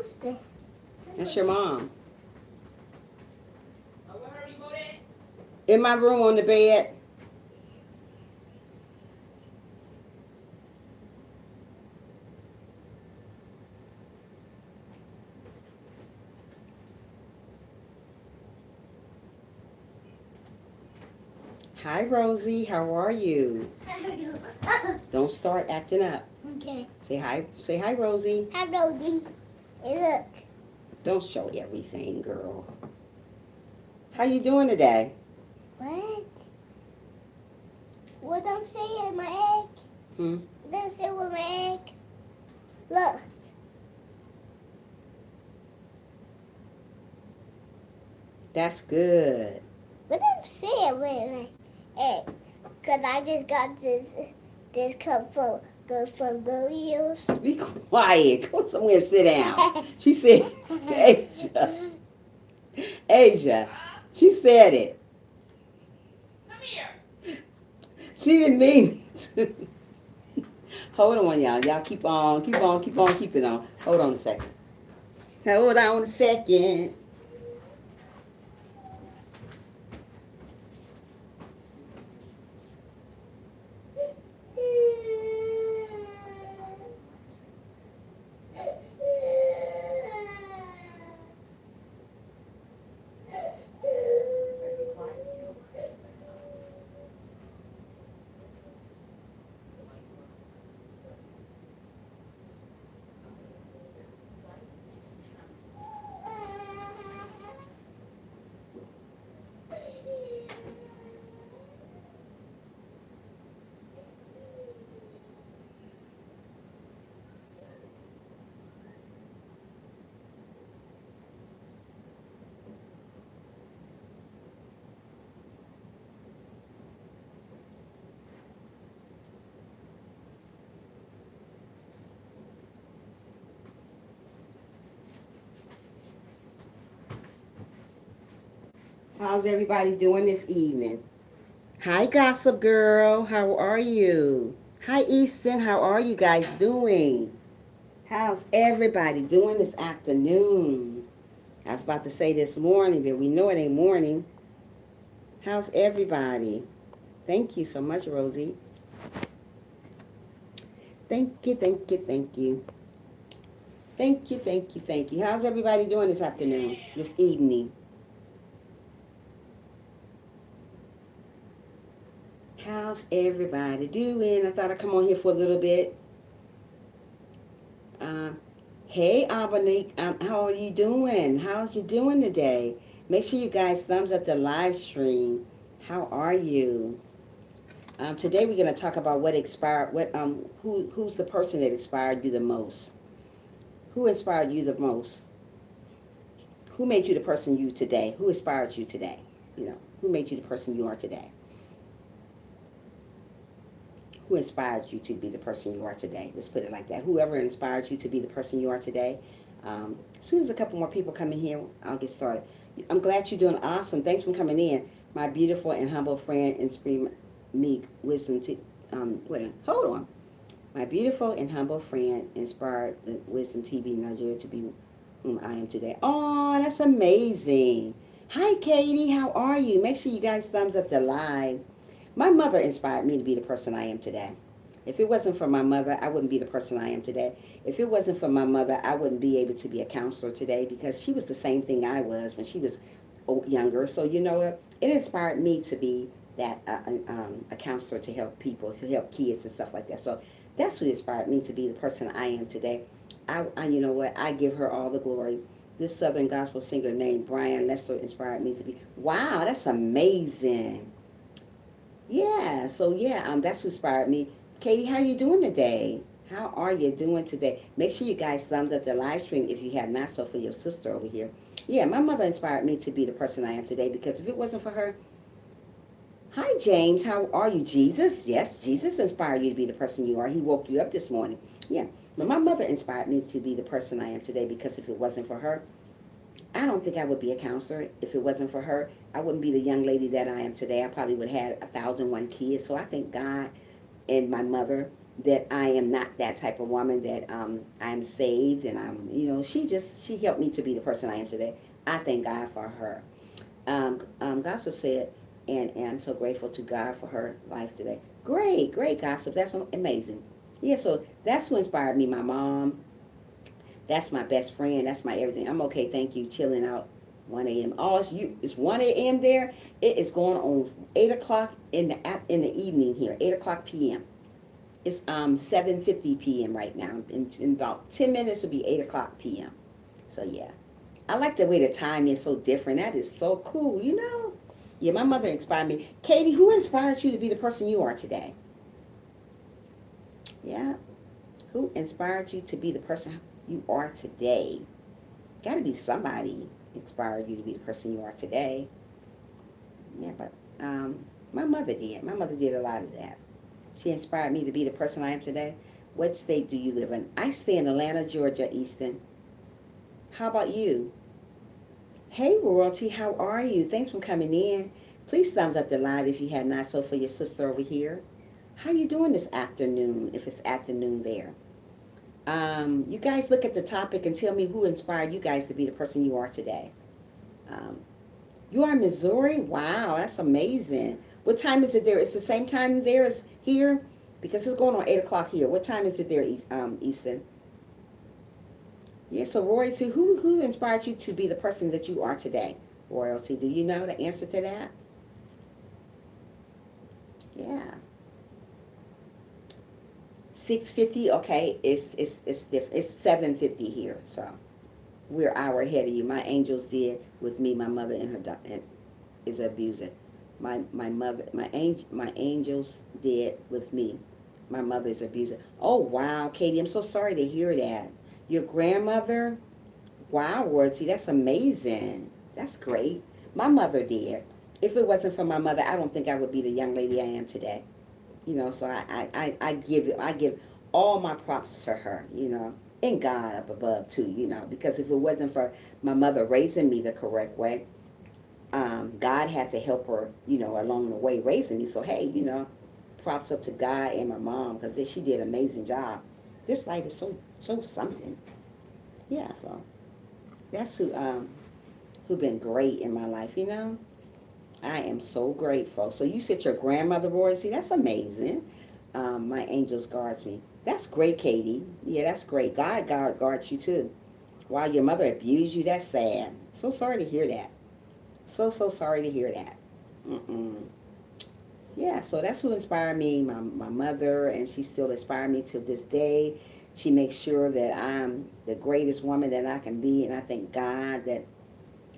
Who's that? That's your mom. In my room on the bed. Hi, Rosie. How are you? Don't start acting up. Okay. Say hi. Say hi, Rosie. Hi, Rosie. Hey, look. Don't show everything, girl. How you doing today? What? What I'm saying, my egg? Hmm? That's it with my egg. Look. That's good. What I'm saying with my egg? Cause I just got this cup from Billy's. Be quiet. Go somewhere and sit down. She said, Asia. Asia. She said it. She didn't mean to. Hold on, y'all. Y'all keep on, keep on, keep on, keep it on. Hold on a second. Hold on a second. How's everybody doing this evening? Hi, Gossip Girl. How are you? Hi, Easton. How are you guys doing? How's everybody doing this afternoon? I was about to say this morning, but we know it ain't morning. How's everybody? Thank you so much, Rosie. Thank you, thank you, thank you. Thank you, thank you, thank you. How's everybody doing this afternoon, this evening? How's everybody doing? I thought I'd come on here for a little bit. Uh, hey, Albany, how are you doing? How's you doing today? Make sure you guys thumbs up the live stream. How are you? Today we're going to talk about who's the person that inspired you the most? Who inspired you the most? Who made you the person you today? Who inspired you today? Who made you the person you are today? Who inspired you to be the person you are today? Let's put it like that. Whoever inspired you to be the person you are today. As soon as a couple more people come in here, I'll get started. I'm glad you're doing awesome. Thanks for coming in. My beautiful and humble friend inspired me wisdom to. Wait, hold on. My beautiful and humble friend inspired the Wisdom TV Nigeria to be whom I am today. Oh, that's amazing. Hi, Katie. How are you? Make sure you guys thumbs up the live. My mother inspired me to be the person I am today. If it wasn't for my mother, I wouldn't be the person I am today. If it wasn't for my mother, I wouldn't be able to be a counselor today because she was the same thing I was when she was younger. So you know what? It inspired me to be that a counselor to help people, to help kids and stuff like that. So that's what inspired me to be the person I am today. You know what? I give her all the glory. This Southern gospel singer named Brian Lester inspired me to be. Wow, that's amazing. Yeah, so yeah, that's what inspired me. Katie, how you doing today? How are you doing today? Make sure you guys thumbs up the live stream if you have not, so for your sister over here. Yeah, my mother inspired me to be the person I am today because if it wasn't for her, hi James, how are you? Jesus, yes, Jesus inspired you to be the person you are. He woke you up this morning. Yeah, but my mother inspired me to be the person I am today because if it wasn't for her, I don't think I would be a counselor if it wasn't for her. I wouldn't be the young lady that I am today. I probably would have had 1,001 kids. So I thank God and my mother that I am not that type of woman, that I'm saved, and she helped me to be the person I am today. I thank God for her. Gossip said, and I'm so grateful to God for her life today. Great, great, Gossip. That's amazing. Yeah, so that's who inspired me. My mom. That's my best friend. That's my everything. I'm okay, thank you. Chilling out. 1 a.m. Oh, it's 1 a.m. there. It is going on 8 o'clock in the evening here. 8 o'clock p.m. It's 7:50 p.m. right now. In about 10 minutes, it'll be 8 o'clock p.m. So yeah, I like the way the time is so different. That is so cool. Yeah, my mother inspired me. Katie, who inspired you to be the person you are today? Yeah, who inspired you to be the person you are today? Got to be somebody inspired you to be the person you are today. Yeah, but my mother did. My mother did a lot of that. She inspired me to be the person I am today. What state do you live in? I stay in Atlanta, Georgia, Easton. How about you? Hey, Royalty, how are you? Thanks for coming in. Please thumbs up the live if you have not. So for your sister over here, how you doing this afternoon, if it's afternoon there? You guys look at the topic and tell me who inspired you guys to be the person you are today. Um, you are in Missouri? Wow, that's amazing. What time is it there? It's the same time there as here? Because it's going on 8 o'clock here. What time is it there, Easton? Yeah, so Royalty, who inspired you to be the person that you are today? Royalty, do you know the answer to that? Yeah. 6:50. Okay, it's different. It's 7:50 here, so we're an hour ahead of you. My angels did with me. My mother and is abusing. My mother, my angels did with me. My mother is abusing. Oh wow, Katie, I'm so sorry to hear that. Your grandmother. Wow, Royalty, that's amazing. That's great. My mother did. If it wasn't for my mother, I don't think I would be the young lady I am today. So I give all my props to her, and God up above too, because if it wasn't for my mother raising me the correct way, God had to help her, along the way raising me. So hey, props up to God and my mom, because she did an amazing job. This life is so something. Yeah, so that's who been great in my life. I am so grateful. So you said your grandmother, Royalty. That's amazing. My angels guards me. That's great, Katie. Yeah, that's great. God guards you too. While your mother abused you, that's sad. So sorry to hear that. So sorry to hear that. Mm-mm. Yeah, so that's who inspired me, my mother, and she still inspired me to this day. She makes sure that I'm the greatest woman that I can be, and I thank God that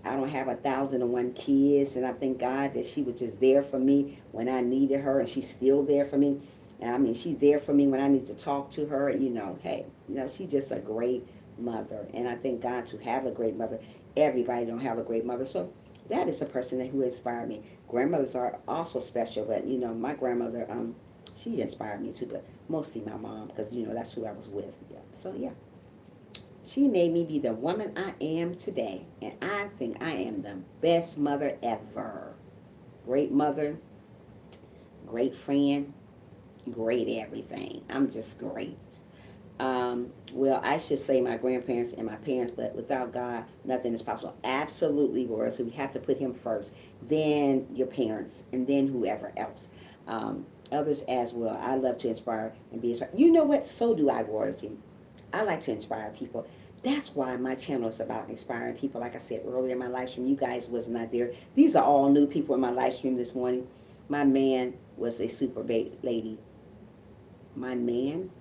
I don't have 1,001 kids, and I thank God that she was just there for me when I needed her, and she's still there for me. And I mean, she's there for me when I need to talk to her. Hey, she's just a great mother, and I thank God to have a great mother. Everybody don't have a great mother, so that is a person who inspired me. Grandmothers are also special, but my grandmother, she inspired me too, but mostly my mom, because that's who I was with. Yeah. So yeah. She made me be the woman I am today, and I think I am the best mother ever. Great mother, great friend, great everything. I'm just great. Well, I should say my grandparents and my parents, but without God, nothing is possible. Absolutely, Laura. So we have to put Him first, then your parents, and then whoever else. Others as well. I love to inspire and be inspired. You know what? So do I, Royalty. I like to inspire people. That's why my channel is about inspiring people. Like I said earlier in my live stream, you guys was not there. These are all new people in my live stream this morning. My man was a super lady. My nan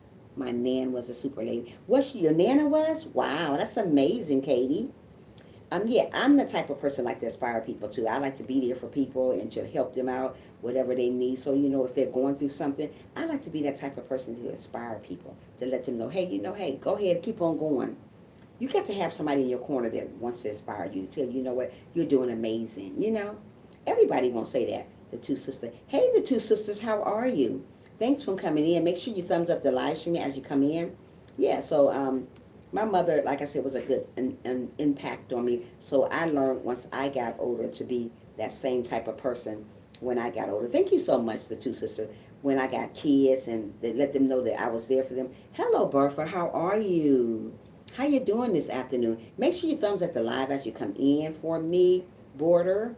was a super lady. What your nana was? Wow, that's amazing, Katie. Yeah, I'm the type of person like to inspire people too. I like to be there for people and to help them out, whatever they need. So, if they're going through something, I like to be that type of person to inspire people, to let them know, hey, hey, go ahead, keep on going. You got to have somebody in your corner that wants to inspire you, to tell you, what, you're doing amazing. Everybody won't say that. The two sisters. Hey, the two sisters, how are you? Thanks for coming in. Make sure you thumbs up the live stream as you come in. Yeah, so my mother, like I said, was a good an impact on me. So I learned once I got older to be that same type of person when I got older. Thank you so much, the two sisters. when I got kids, and they let them know that I was there for them. Hello, Bertha. How are you? How you doing this afternoon? Make sure you thumbs at the live as you come in for me, Border.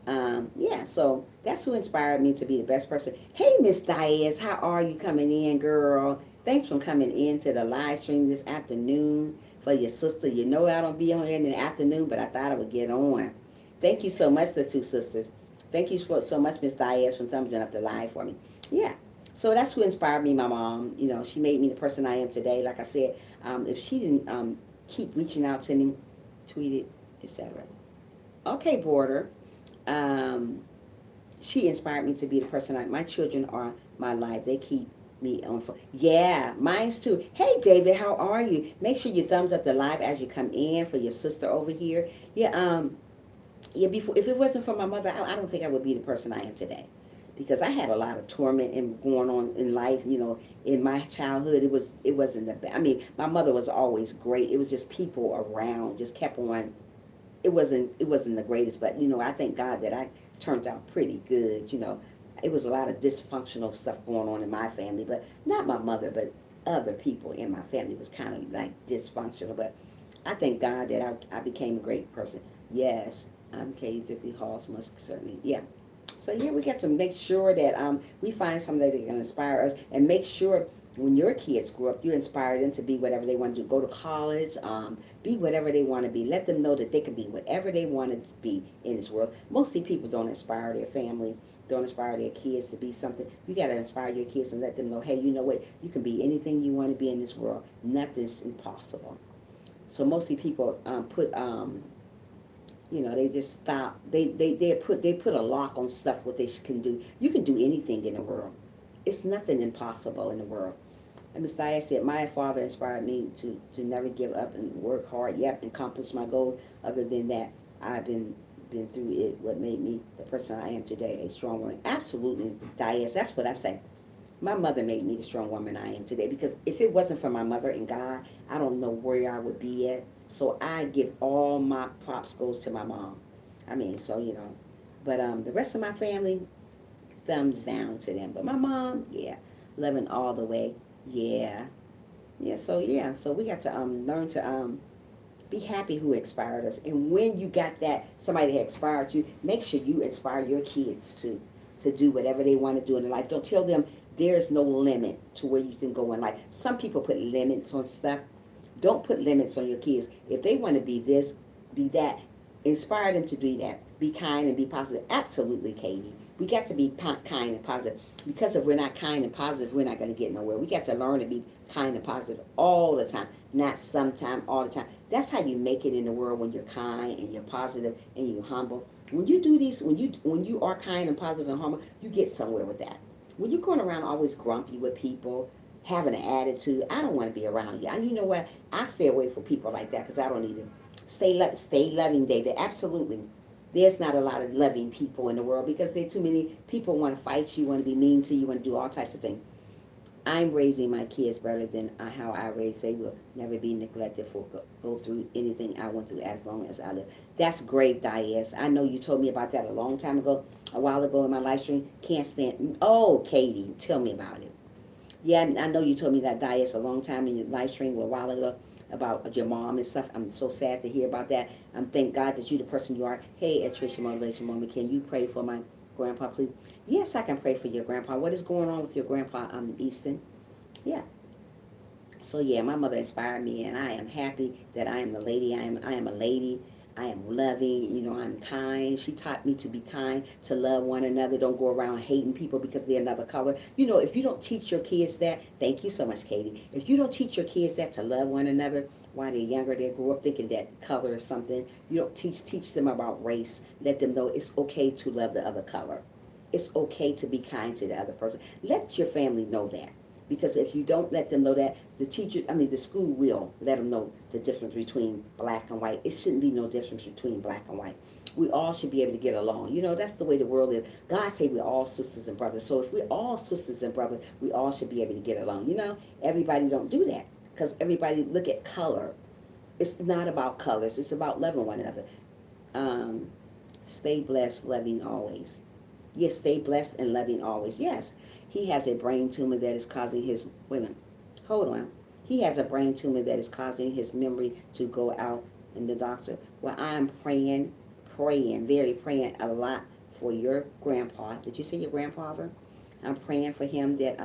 Yeah, so that's who inspired me to be the best person. Hey, Miss Diaz, how are you coming in, girl? Thanks for coming in to the live stream this afternoon for your sister. You know I don't be on here in the afternoon, but I thought I would get on. Thank you so much, the two sisters. Thank you so much, Miss Diaz, for thumbsing up the live for me. Yeah, so that's who inspired me, my mom. You know, she made me the person I am today. Like I said, if she didn't keep reaching out to me, tweeted, etc. Okay, Border. Um, she inspired me to be the person my children are my life. They keep me on. Yeah, mine's too. Hey, David, how are you? Make sure you thumbs up the live as you come in for your sister over here. Yeah, yeah. Before, if it wasn't for my mother, I don't think I would be the person I am today, because I had a lot of torment and going on in life. You know, in my childhood, it wasn't the. I mean, my mother was always great. It was just people around, just kept on. It wasn't the greatest, but you know, I thank God that I turned out pretty good. You know, it was a lot of dysfunctional stuff going on in my family, but not my mother, but other people in my family was kind of like dysfunctional. But I thank God that I became a great person. Yes, I'm K50 Halls must certainly, yeah. So yeah, we got to make sure that we find somebody that can inspire us, and make sure when your kids grow up, you inspire them to be whatever they want to do. Go to college, be whatever they want to be. Let them know that they can be whatever they want to be in this world. Mostly people don't inspire their family, don't inspire their kids to be something. You got to inspire your kids and let them know, hey, you know what? You can be anything you want to be in this world. Nothing's impossible. So mostly people put you know, they just stop. They put a lock on stuff what they can do. You can do anything in the world. It's nothing impossible in the world. And Ms. Diaz said, my father inspired me to never give up and work hard. Yep, accomplish my goals. Other than that, I've been through it. What made me the person I am today, a strong woman. Absolutely, Diaz. That's what I say. My mother made me the strong woman I am today, because if it wasn't for my mother and God, I don't know where I would be at. So I give all my props goes to my mom. I mean, so you know, but the rest of my family, thumbs down to them. But my mom, yeah, loving all the way, yeah, yeah. So we got to learn to be happy who inspired us. And when you got that somebody that inspired you, make sure you inspire your kids to do whatever they want to do in life. Don't tell them there's no limit to where you can go in life. Some people put limits on stuff. Don't put limits on your kids. If they want to be this, be that, inspire them to be that. Be kind and be positive. Absolutely, Katie. We got to be kind and positive, because if we're not kind and positive, we're not going to get nowhere. We got to learn to be kind and positive all the time, not sometime, all the time. That's how you make it in the world, when you're kind and you're positive and you're humble. When you do these, when you are kind and positive and humble, you get somewhere with that. When you're going around always grumpy with people, having an attitude, I don't want to be around you. And you know what? I stay away from people like that, because I don't need to. Stay loving, David. Absolutely. There's not a lot of loving people in the world, because there are too many people want to fight you, want to be mean to you, want to do all types of things. I'm raising my kids better than how I raised. They will never be neglected for go through anything I went through as long as I live. That's great, Diaz. I know you told me about that a long time ago, a while ago in my live stream. Can't stand. Oh, Katie, tell me about it. Yeah, I know you told me that, Dias, a long time in your live stream a while ago about your mom and stuff. I'm so sad to hear about that. Thank God that you're the person you are. Hey, Tricia Motivation Moment, can you pray for my grandpa, please? Yes, I can pray for your grandpa. What is going on with your grandpa, Easton? Yeah. So yeah, my mother inspired me, and I am happy that I am the lady I am. I am a lady. I am loving. You know, I'm kind. She taught me to be kind, to love one another. Don't go around hating people because they're another color. You know, if you don't teach your kids that, thank you so much, Katie. If you don't teach your kids that, to love one another while they're younger, they grow up thinking that color is something. You don't teach them about race. Let them know it's okay to love the other color. It's okay to be kind to the other person. Let your family know that. Because if you don't let them know that, the school will let them know the difference between black and white. It shouldn't be no difference between black and white. We all should be able to get along. You know, that's the way the world is. God say we're all sisters and brothers. So if we're all sisters and brothers, we all should be able to get along. You know, everybody don't do that, because everybody look at color. It's not about colors. It's about loving one another. Um, Stay blessed, loving always. Yes, stay blessed and loving always. Yes. He has a brain tumor that is causing his women. Hold on. He has a brain tumor that is causing his memory to go out in the doctor. Well, I'm praying, praying a lot for your grandpa. Did you say your grandfather? I'm praying for him that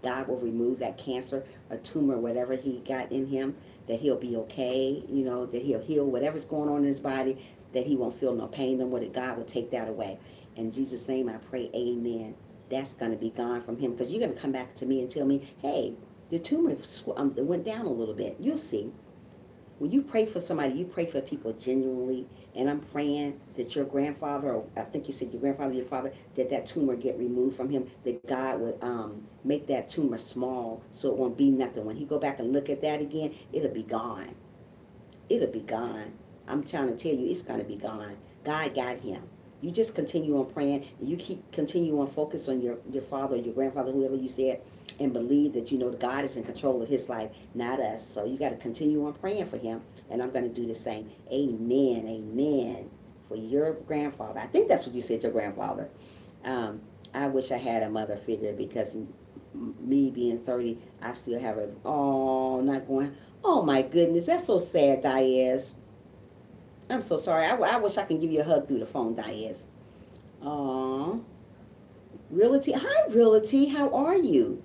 God will remove that cancer, a tumor, whatever he got in him, that he'll be okay, that he'll heal whatever's going on in his body, that he won't feel no pain no more, that God will take that away. In Jesus' name I pray, amen. That's going to be gone from him, because you're going to come back to me and tell me, hey, the tumor went down a little bit. You'll see. When you pray for somebody, you pray for people genuinely, and I'm praying that your grandfather, or I think you said your grandfather, your father, that tumor get removed from him, that God would make that tumor small so it won't be nothing. When he go back and look at that again, it'll be gone. It'll be gone. I'm trying to tell you, it's going to be gone. God got him. You just continue on praying, and you continue on focus on your father, your grandfather, whoever you said, and believe that that God is in control of his life, not us. So you got to continue on praying for him, and I'm going to do the same. Amen, amen. For your grandfather, I think that's what you said, your grandfather. I wish I had a mother figure, because me being 30, I still have not going. Oh my goodness, that's so sad, Diaz. I'm so sorry. I wish I can give you a hug through the phone, Diaz. Aww. Realty. Hi, Realty. How are you?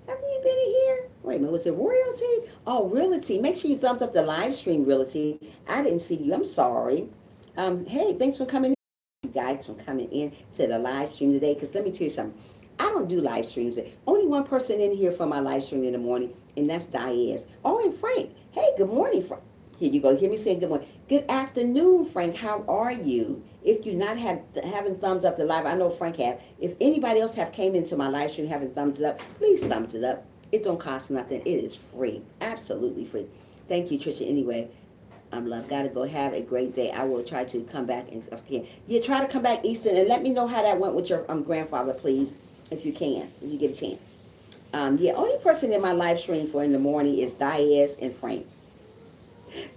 Have you been in here? Wait a minute. Was it Royalty? Oh, Realty. Make sure you thumbs up the live stream, Realty. I didn't see you. I'm sorry. Hey, thanks for coming in. You guys for coming in to the live stream today. Because let me tell you something. I don't do live streams. Only one person in here for my live stream in the morning, and that's Diaz. Oh, and Frank. Hey, good morning, Frank. Here you go. Hear me saying good morning. Good afternoon, Frank. How are you? If you're not having thumbs up the live, I know Frank have. If anybody else have came into my live stream having thumbs up, please thumbs it up. It don't cost nothing. It is free. Absolutely free. Thank you, Trisha. Anyway, I'm love. Gotta go. Have a great day. I will try to come back and if I can. You try to come back, Easton, and let me know how that went with your grandfather, please, if you can, if you get a chance. Only person in my live stream for in the morning is Diaz and Frank.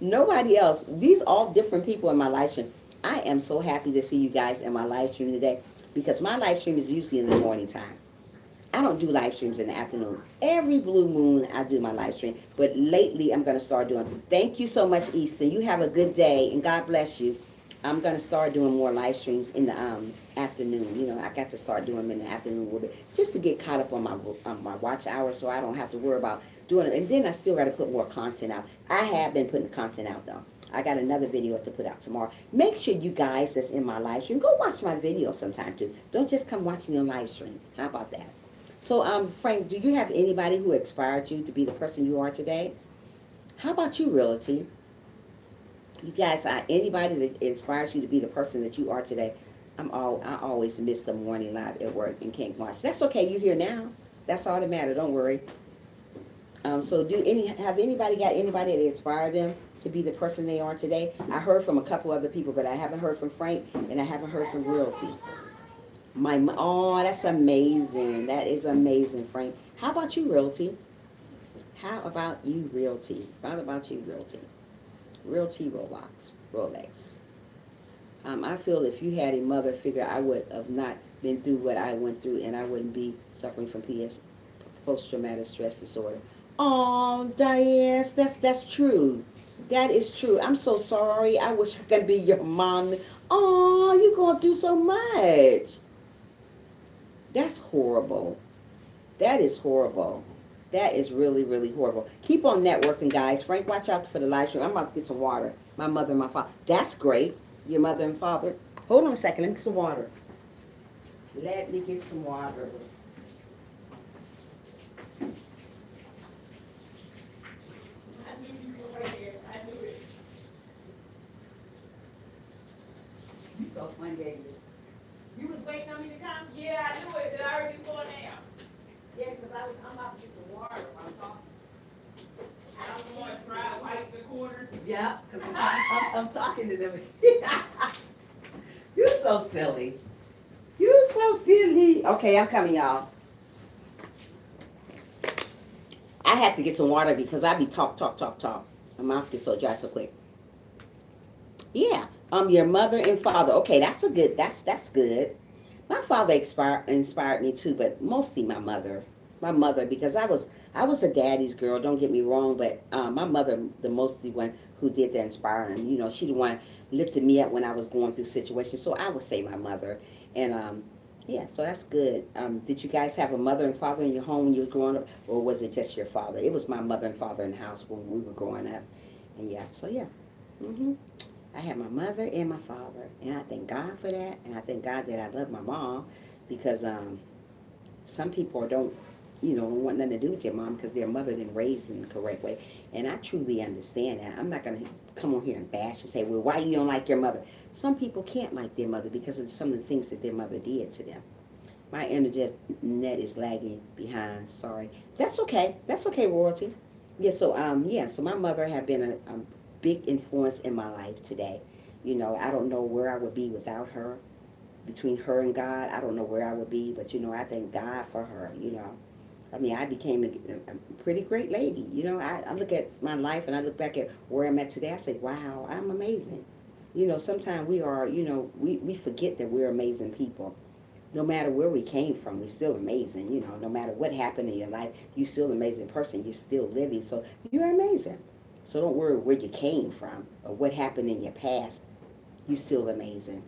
Nobody else. These all different people in my live stream. I am so happy to see you guys in my live stream today, because my live stream is usually in the morning time. I don't do live streams in the afternoon. Every blue moon I do my live stream, but lately I'm going to start doing. Thank you so much, Easton. You have a good day, and God bless you. I'm going to start doing more live streams in the afternoon. I got to start doing them in the afternoon a little bit, just to get caught up on my watch hours, so I don't have to worry about doing it. And then I still got to put more content out. I have been putting content out, though. I got another video to put out tomorrow. Make sure you guys that's in my live stream, go watch my video sometime, too. Don't just come watch me on live stream. How about that? So, Frank, do you have anybody who inspired you to be the person you are today? How about you, Realty? You guys, anybody that inspires you to be the person that you are today? I always miss the morning live at work and can't watch. That's okay. You're here now. That's all that matters. Don't worry. So have anybody got anybody that inspired them to be the person they are today? I heard from a couple other people, but I haven't heard from Frank, and I haven't heard from Realty. That's amazing. That is amazing, Frank. How about you, Realty? How about you, Realty? What about you, Realty? Realty Rolex. I feel if you had a mother figure, I would have not been through what I went through, and I wouldn't be suffering from post-traumatic stress disorder. Oh, Diaz, that's true. That is true. I'm so sorry. I wish I could be your mom. Oh, you're going through so much. That's horrible. That is horrible. That is really, really horrible. Keep on networking, guys. Frank, watch out for the live stream. I'm about to get some water. My mother and my father. That's great. Your mother and father. Hold on a second. Let me get some water. Let me get some water. You so funny, baby. You was waiting on me to come? Yeah, I knew it. Did I already fall down? Yeah, because I'm about to get some water while I'm talking. I don't want to try to wipe the corner. Yeah, because I'm talking to them. You're so silly. You're so silly. Okay, I'm coming, y'all. I have to get some water because I be talk. My mouth gets so dry so quick. Yeah, your mother and father. Okay, that's good. My father inspired me too, but mostly my mother. My mother, because I was a daddy's girl. Don't get me wrong, but my mother, the mostly one who did the inspiring. You know, she the one lifted me up when I was going through situations. So I would say my mother, and yeah, so that's good. Did you guys have a mother and father in your home when you were growing up, or was it just your father? It was my mother and father in the house when we were growing up, and yeah, so yeah. hmm I had my mother and my father, and I thank God for that, and I thank God that I love my mom, because some people don't want nothing to do with your mom because their mother didn't raise them the correct way, and I truly understand that. I'm not gonna come on here and bash and say, well, why you don't like your mother? Some people can't like their mother because of some of the things that their mother did to them. My internet is lagging behind. Sorry. That's okay. That's okay, royalty. So my mother had been a big influence in my life today. You know, I don't know where I would be without her. Between her and God, I don't know where I would be, but I thank God for her. I mean, I became a pretty great lady. I look at my life and I look back at where I'm at today. I say, wow, I'm amazing. Sometimes we are, we forget that we're amazing people. No matter where we came from, we're still amazing. No matter what happened in your life, you're still an amazing person. You're still living. So you're amazing. So don't worry where you came from or what happened in your past. You're still amazing.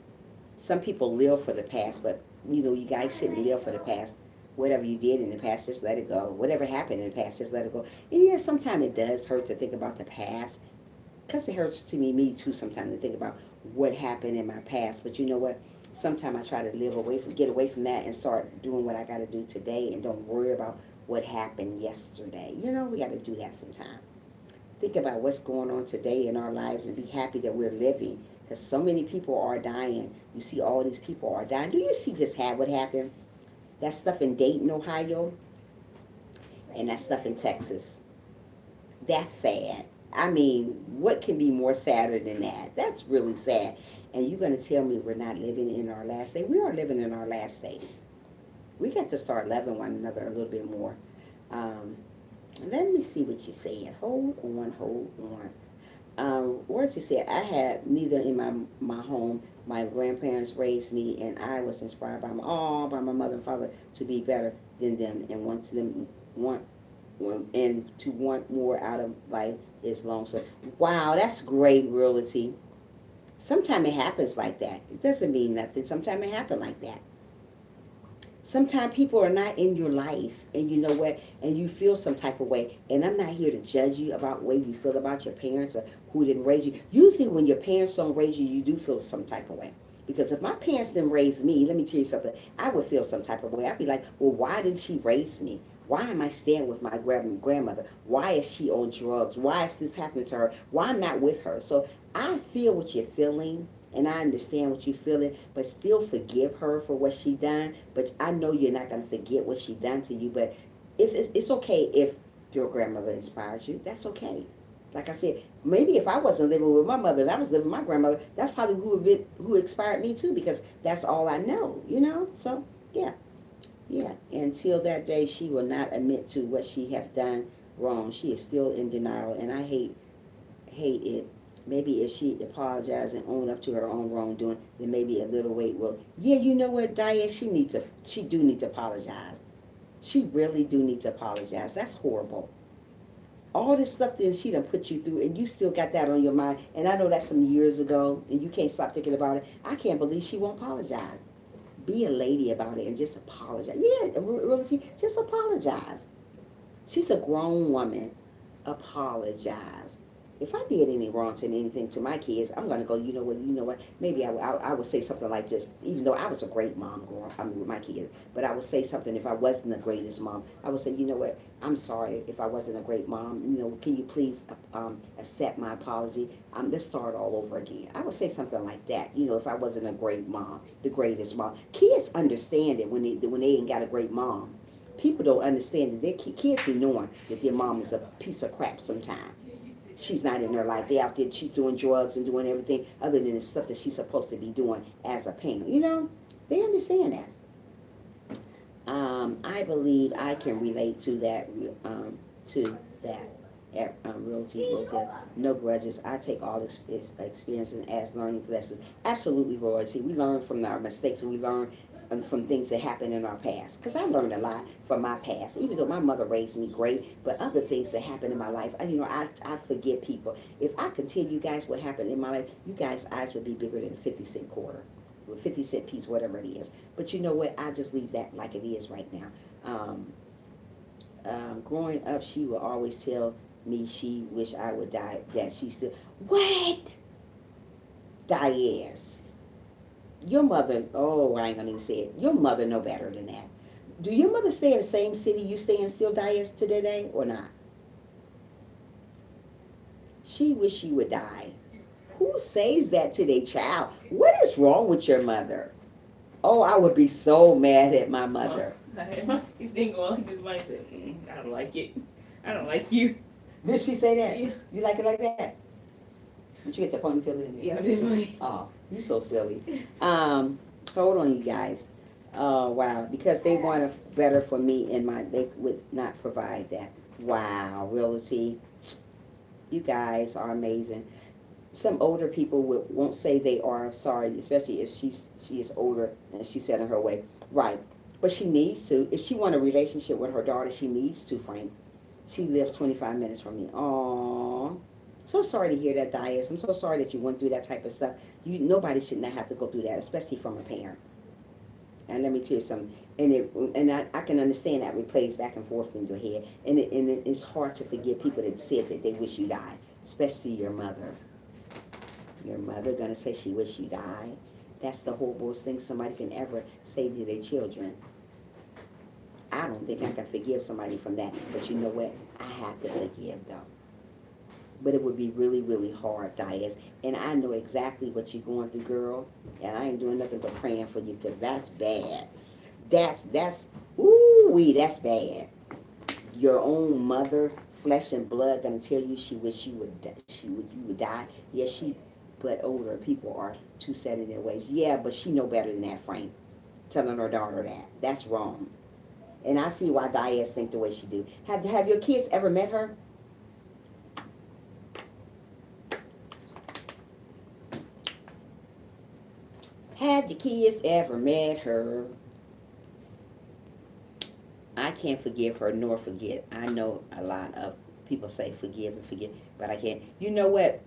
Some people live for the past, but you guys shouldn't live for the past. Whatever you did in the past, just let it go. Whatever happened in the past, just let it go. And yeah, sometimes it does hurt to think about the past, because it hurts to me too sometimes to think about what happened in my past. But you know what? Sometimes I try to get away from that and start doing what I got to do today and don't worry about what happened yesterday. We got to do that sometimes. Think about what's going on today in our lives and be happy that we're living. Because so many people are dying. You see all these people are dying. Do you see just what happened? That stuff in Dayton, Ohio, and that stuff in Texas. That's sad. I mean, what can be more sadder than that? That's really sad. And you're going to tell me we're not living in our last days? We are living in our last days. We got to start loving one another a little bit more. Um, Let me see what you said. Hold on, hold on. What you said, I had neither in my home. My grandparents raised me, and I was inspired by my mother and father to be better than them, and to want more out of life is long. So, wow, that's great, reality. Sometimes it happens like that. It doesn't mean nothing. Sometimes it happens like that. Sometimes people are not in your life, and you know what, and you feel some type of way, and I'm not here to judge you about the way you feel about your parents or who didn't raise you. Usually when your parents don't raise you, you do feel some type of way, because if my parents didn't raise me, let me tell you something, I would feel some type of way. I'd be like, well, why didn't she raise me? Why am I staying with my grandmother? Why is she on drugs? Why is this happening to her? Why I'm not with her? So I feel what you're feeling, and I understand what you're feeling, but still forgive her for what she done. But I know you're not going to forget what she done to you. But if it's okay if your grandmother inspires you, that's okay. Like I said, maybe if I wasn't living with my mother and I was living with my grandmother, that's probably who inspired me too, because that's all I know. So yeah, yeah. Until that day, she will not admit to what she have done wrong. She is still in denial, and I hate it. Maybe if she apologized and owned up to her own wrongdoing, then maybe a little weight will. Yeah, you know what, Diane? She do need to apologize. She really do need to apologize. That's horrible. All this stuff that she done put you through, and you still got that on your mind. And I know that's some years ago, and you can't stop thinking about it. I can't believe she won't apologize. Be a lady about it and just apologize. Yeah, really, just apologize. She's a grown woman. Apologize. If I did any wrong to anything to my kids, I'm gonna go. You know what? Maybe I would say something like this. Even though I was a great mom growing up, I mean with my kids, but I would say something if I wasn't the greatest mom. I would say, you know what? I'm sorry if I wasn't a great mom. Can you please accept my apology? Let's start all over again. I would say something like that. If I wasn't a great mom, the greatest mom. Kids understand it when they ain't got a great mom. People don't understand that their kids be knowing that their mom is a piece of crap sometimes. She's not in her life. They out there, she's doing drugs and doing everything other than the stuff that she's supposed to be doing as a parent. They understand that. I believe I can relate to that. To that. Realty, no grudges. I take all this experiences as learning lessons. Absolutely, royalty. We learn from our mistakes, and we learn. from things that happened in our past. Because I learned a lot from my past, even though my mother raised me great, but other things that happened in my life, I forgive people. If I could tell you guys what happened in my life, you guys' eyes would be bigger than a 50-cent quarter, or 50-cent piece, whatever it is. But you know what? I just leave that like it is right now. Growing up, she would always tell me she wished I would die, that she still, what? Diaz. Your mother, oh, I ain't gonna even say it. Your mother know better than that. Do your mother stay in the same city you stay in still, Diaz, to today, or not? She wish you would die. Who says that to their child? What is wrong with your mother? Oh, I would be so mad at my mother. You think like this might say, I don't like it. I don't like you. Did she say that? Yeah. You like it like that? Did you get the ponytail in there? Yeah, this way. Oh, you so silly. Hold on, you guys. Oh, wow. Because they want better for me and they would not provide that. Wow, realty. You guys are amazing. Some older people won't say they are sorry, especially if she is older and she's set in her way. Right. But she needs to. If she want a relationship with her daughter, she needs to, Frank. She lives 25 minutes from me. Aww. So sorry to hear that, Dias. I'm so sorry that you went through that type of stuff. Nobody should not have to go through that, especially from a parent. And let me tell you something. And I can understand that replays back and forth in your head. And it's hard to forgive people that said that they wish you died, especially your mother. Your mother gonna say she wish you died. That's the horriblest thing somebody can ever say to their children. I don't think I can forgive somebody from that. But you know what? I have to forgive though. But it would be really, really hard, Diaz. And I know exactly what you're going through, girl. And I ain't doing nothing but praying for you because that's bad. Ooh-wee, that's bad. Your own mother, flesh and blood, gonna tell you she wish you would die. Yes, but older people are too set in their ways. Yeah, but she know better than that, Frank. Telling her daughter that. That's wrong. And I see why Diaz think the way she do. Have your kids ever met her? Have your kids ever met her? I can't forgive her nor forget. I know a lot of people say forgive and forget, but I can't. You know what?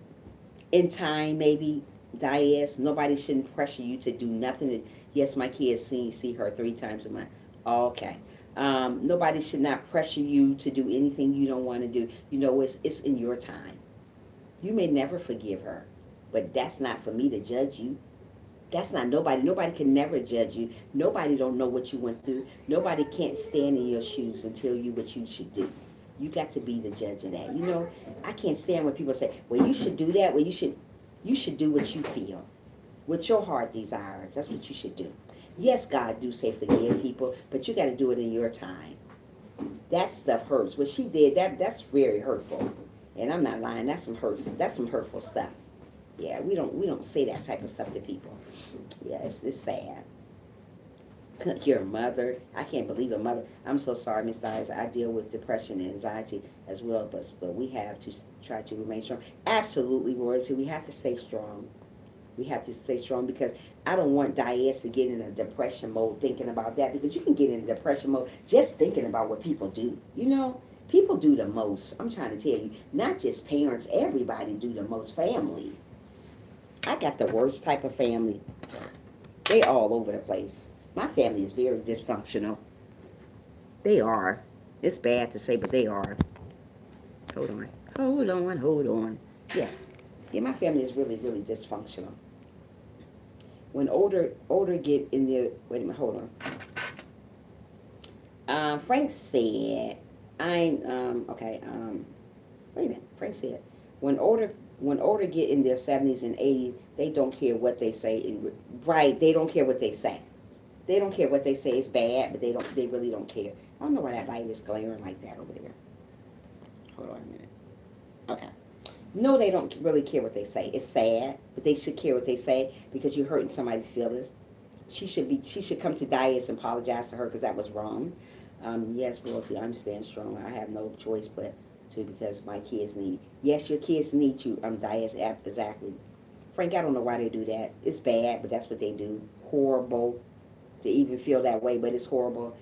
In time, maybe, Diaz, nobody shouldn't pressure you to do nothing. Yes, my kids see her 3 times a month. Okay. Nobody should not pressure you to do anything you don't want to do. You know, it's in your time. You may never forgive her, but that's not for me to judge you. That's not nobody. Nobody can never judge you. Nobody don't know what you went through. Nobody can't stand in your shoes and tell you what you should do. You got to be the judge of that. You know, I can't stand when people say, well, you should do that. Well, you should do what you feel, what your heart desires. That's what you should do. Yes, God do say forgive people, but you got to do it in your time. That stuff hurts. What she did, that's very hurtful. And I'm not lying. That's some hurtful stuff. Yeah, we don't say that type of stuff to people. Yeah, it's sad. Your mother, I can't believe a mother. I'm so sorry, Miss Dias. I deal with depression and anxiety as well, but we have to try to remain strong. Absolutely, Royalty. We have to stay strong. We have to stay strong because I don't want Dias to get in a depression mode thinking about that, because you can get in a depression mode just thinking about what people do. You know, people do the most. I'm trying to tell you, not just parents. Everybody do the most. Family. I got the worst type of family. They all over the place. My family is very dysfunctional. They are. It's bad to say, but they are. Hold on. Hold on. Yeah. Yeah, my family is really, really dysfunctional. When older get in there, wait a minute, hold on. Frank said, okay, wait a minute. Frank said, when older get in their 70s and 80s, they don't care what they say. Right, they don't care what they say. They don't care what they say is bad, but they really don't care. I don't know why that light is glaring like that over there. Hold on a minute. Okay. No, they don't really care what they say. It's sad, but they should care what they say because you're hurting somebody's feelings. She should come to Dias and apologize to her because that was wrong. Yes, Royalty, I'm staying strong. I have no choice but to, because my kids need me. Yes, your kids need you. Dias, exactly. Frank, I don't know why they do that. It's bad, but that's what they do. Horrible. to even feel that way, but it's horrible.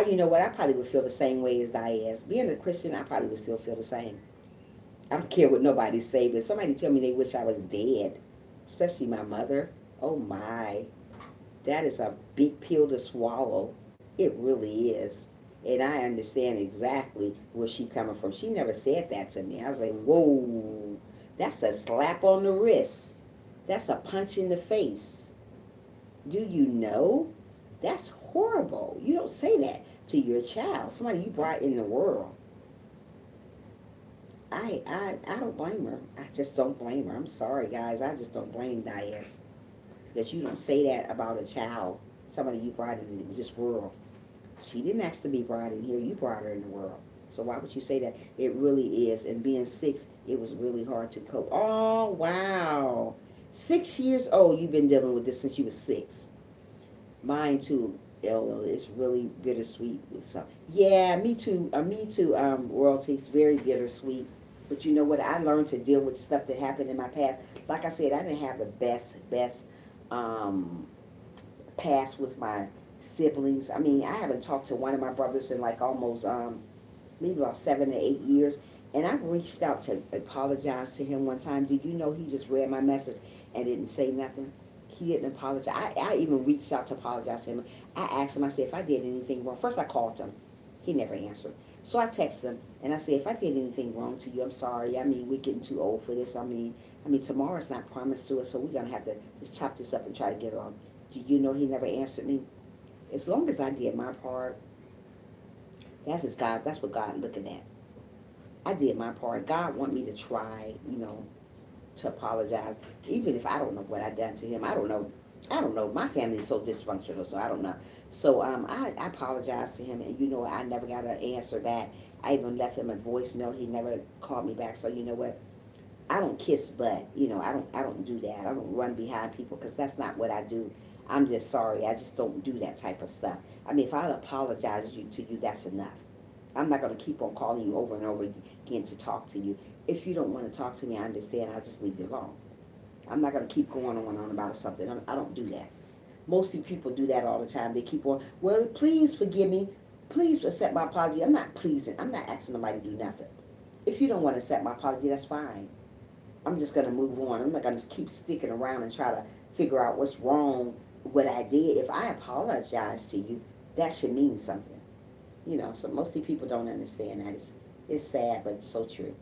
You know what, I probably would feel the same way as Diaz. Being a Christian, I probably would still feel the same. I don't care what nobody say, but somebody tell me they wish I was dead, especially my mother. Oh my, that is a big pill to swallow. It really is. And I understand exactly where she coming from. She never said that to me. I was like, whoa, that's a slap on the wrist. That's a punch in the face. Do you know? That's horrible. You don't say that to your child, somebody you brought in the world. I don't blame her. I just don't blame her. I'm sorry, guys. I just don't blame Diaz that you don't say that about a child, somebody you brought into this world. She didn't ask to be brought in here. You brought her in the world. So why would you say that? It really is. And being 6, it was really hard to cope. Oh, wow. 6 years old, you've been dealing with this since you was 6. Mine too. It's really bittersweet with some. Yeah, me too. Me too. Royalties very bittersweet. But you know what? I learned to deal with stuff that happened in my past. Like I said, I didn't have the best um, past with my siblings. I mean, I haven't talked to one of my brothers in like almost maybe about 7 to 8 years. And I reached out to apologize to him one time. Did you know he just read my message and didn't say nothing? He didn't apologize. I even reached out to apologize to him. I asked him, I said, if I did anything wrong. First I called him. He never answered. So I texted him and I said, if I did anything wrong to you, I'm sorry. I mean, we're getting too old for this. I mean, tomorrow's not promised to us, so we're going to have to just chop this up and try to get along. Did you know he never answered me? As long as I did my part, that's what God looking at. I did my part. God want me to try, to apologize, even if I don't know what I done to him. I don't know. I don't know. My family is so dysfunctional, so I don't know. So I apologized to him, and I never got an answer back. I even left him a voicemail. He never called me back. So you know what? I don't kiss butt. I don't do that. I don't run behind people because that's not what I do. I'm just sorry. I just don't do that type of stuff. I mean, if I apologize to you, that's enough. I'm not going to keep on calling you over and over again to talk to you. If you don't want to talk to me, I understand. I'll just leave you alone. I'm not going to keep going on and on about something. I don't do that. Mostly people do that all the time. They keep on, well, please forgive me. Please accept my apology. I'm not pleasing. I'm not asking nobody to do nothing. If you don't want to accept my apology, that's fine. I'm just going to move on. I'm not going to keep sticking around and try to figure out what's wrong, what I did. If I apologize to you, that should mean something. So mostly people don't understand that. It's sad, but it's so true.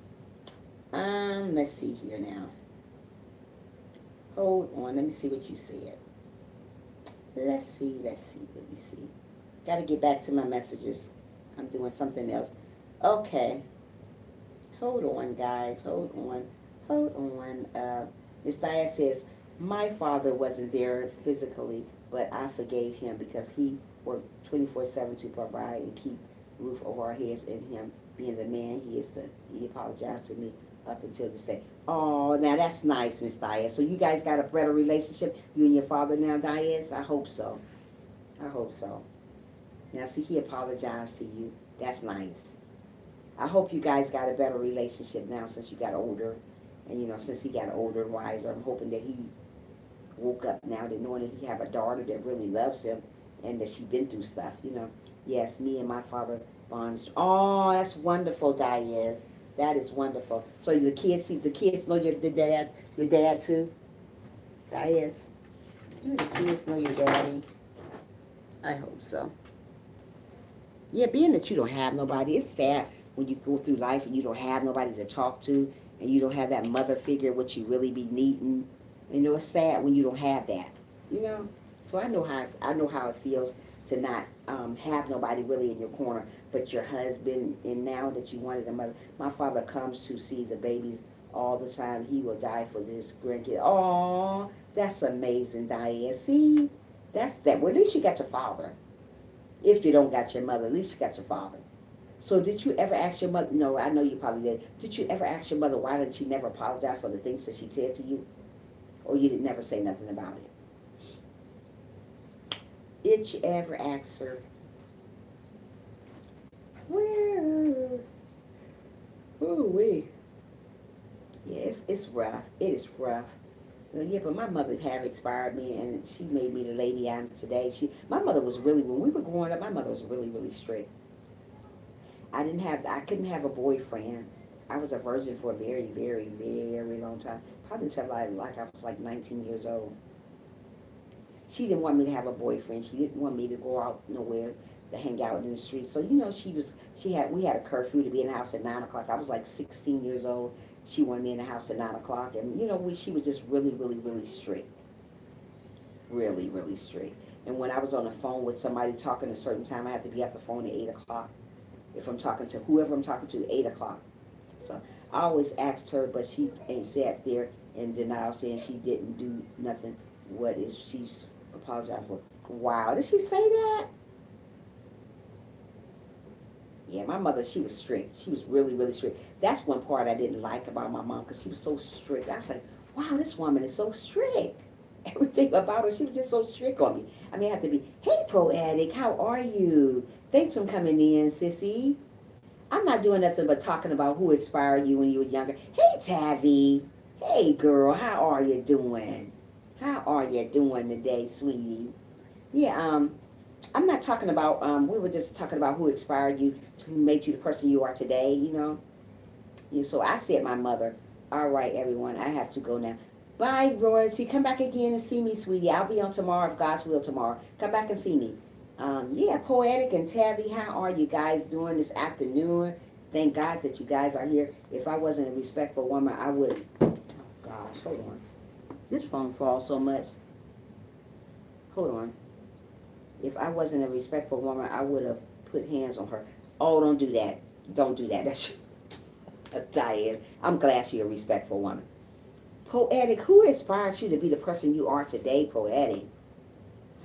Let's see here now. Hold on, let me see what you said. Let's see. Let me see. Got to get back to my messages. I'm doing something else. Okay. Hold on, guys. Hold on. Miss Diaz says, my father wasn't there physically, but I forgave him because he worked 24/7 to provide and keep roof over our heads, and him being the man he apologized to me up until this day. Oh, now that's nice, Miss Diaz. So you guys got a better relationship, you and your father now, Diaz? I hope so. I hope so. Now, see, he apologized to you. That's nice. I hope you guys got a better relationship now since you got older. And, since he got older and wiser, I'm hoping that he woke up now that knowing that he have a daughter that really loves him and that she been through stuff. Yes, me and my father bonds. Oh, that's wonderful, Diaz. That is wonderful. So the kids know your dad too, Diaz. Do the kids know your daddy? I hope so. Yeah, being that you don't have nobody, it's sad when you go through life and you don't have nobody to talk to, and you don't have that mother figure, what you really be needing. It's sad when you don't have that. You know. So I know how it feels to not have nobody really in your corner, but your husband. And now that you wanted a mother, my father comes to see the babies all the time. He will die for this grandkid. Oh, that's amazing, Diane. See, that's that. Well, at least you got your father. If you don't got your mother, at least you got your father. So did you ever ask your mother? No, I know you probably did. Did you ever ask your mother why didn't she never apologize for the things that she said to you? Or you did never say nothing about it? Did you ever ask her? Where? Ooh wee. Yeah, it's rough. It is rough. Yeah, but my mother have inspired me, and she made me the lady I am today. My mother was really, when we were growing up, my mother was really, really strict. I couldn't have a boyfriend. I was a virgin for a very, very, very long time. Probably until I was like 19 years old. She didn't want me to have a boyfriend. She didn't want me to go out nowhere to hang out in the streets. So we had a curfew to be in the house at 9 o'clock. I was like 16 years old. She wanted me in the house at 9 o'clock, and she was just really, really, really strict, really, really strict. And when I was on the phone with somebody talking a certain time, I had to be off the phone at 8 o'clock. If I'm talking to whoever I'm talking to, 8 o'clock. So I always asked her, but she ain't sat there in denial saying she didn't do nothing. What is she's apologized for? Wow, did she say that? Yeah, my mother, she was strict. She was really, really strict. That's one part I didn't like about my mom because she was so strict. I was like, wow, this woman is so strict. Everything about her, she was just so strict on me. I mean, I have to be, hey, Poetic, how are you? Thanks for coming in, sissy. I'm not doing nothing but talking about who inspired you when you were younger. Hey, Tavi. Hey, girl, how are you doing? How are you doing today, sweetie? Yeah, I'm not talking about, we were just talking about who inspired you to make you the person you are today, So I said my mother. All right, everyone, I have to go now. Bye, Royalty. Come back again and see me, sweetie. I'll be on tomorrow if God's will tomorrow. Come back and see me. Yeah, Poetic and Tabby, how are you guys doing this afternoon? Thank God that you guys are here. If I wasn't a respectful woman, I would. Oh, gosh, hold on. This phone falls so much. Hold on. If I wasn't a respectful woman, I would have put hands on her. Oh, don't do that. Don't do that. That's Diane. I'm glad you're a respectful woman. Poetic, who inspired you to be the person you are today, Poetic?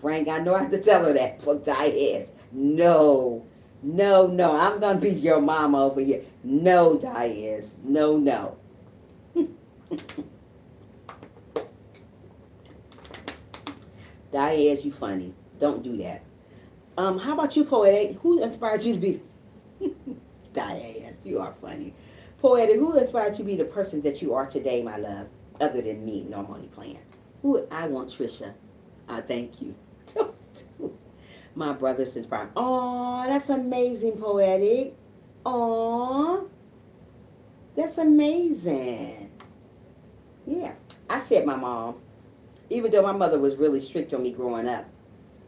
Frank, I know I have to tell her that. For Diane. No. No, no. I'm going to be your mama over here. No, Diane. No, no. Diane, you funny. Don't do that. How about you, Poetic? Who inspired you to be Diane? You are funny. Poetic, who inspired you to be the person that you are today, my love? Other than me, no, I'm only playing. Who? I want Trisha. I thank you. My brother's inspired. Oh, that's amazing, Poetic. Oh, that's amazing. Yeah, I said my mom. Even though my mother was really strict on me growing up,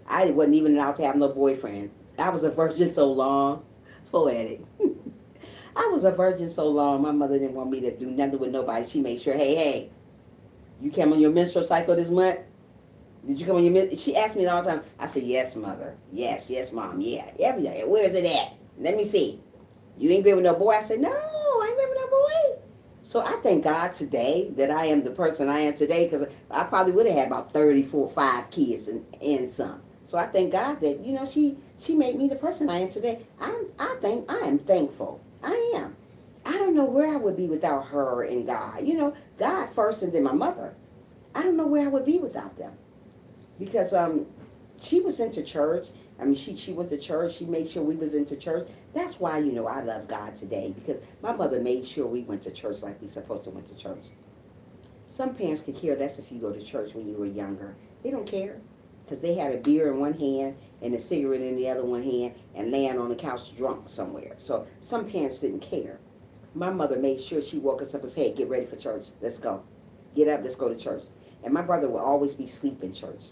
I wasn't even allowed to have no boyfriend. I was a virgin so long. Poetic. I was a virgin so long, my mother didn't want me to do nothing with nobody. She made sure, hey, you came on your menstrual cycle this month? Did you come on your menstrual? She asked me all the time. I said, yes, mother. Yes, yes, mom. Yeah, every day. Where is it at? Let me see. You ain't been with no boy? I said, no, I ain't been with no boy. So I thank God today that I am the person I am today because I probably would have had about 34, 5 kids and some. So I thank God that, she made me the person I am today. I am thankful. I am. I don't know where I would be without her and God. God first and then my mother. I don't know where I would be without them. Because she was into church. I mean, she went to church. She made sure we was into church. That's why, I love God today. Because my mother made sure we went to church like we supposed to went to church. Some parents could care less if you go to church when you were younger. They don't care. Because they had a beer in one hand and a cigarette in the other one hand and laying on the couch drunk somewhere. So some parents didn't care. My mother made sure she woke us up and said, hey, get ready for church. Let's go. Get up, let's go to church. And my brother would always be asleep in church.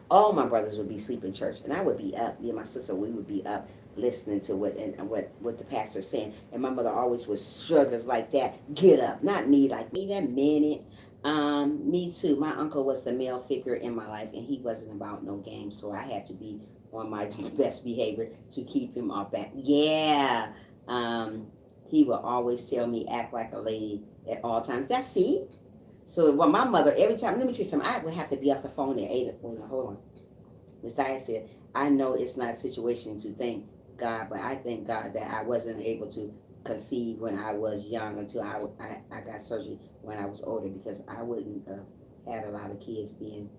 All my brothers would be asleep in church. And I would be up. Me and my sister, we would be up listening to what the pastor's saying. And my mother always was struggles like that. Get up. Not me, like, wait a minute. Me too. My uncle was the male figure in my life, and he wasn't about no games, so I had to be on my best behavior to keep him off back. Yeah. He would always tell me act like a lady at all times. That's see. So well, my mother every time. Let me tell you something. I would have to be off the phone at 8. Wait, hold on. Miss Diane said, "I know it's not a situation to thank God, but I thank God that I wasn't able to conceive when I was young until I got surgery when I was older because I wouldn't have had a lot of kids being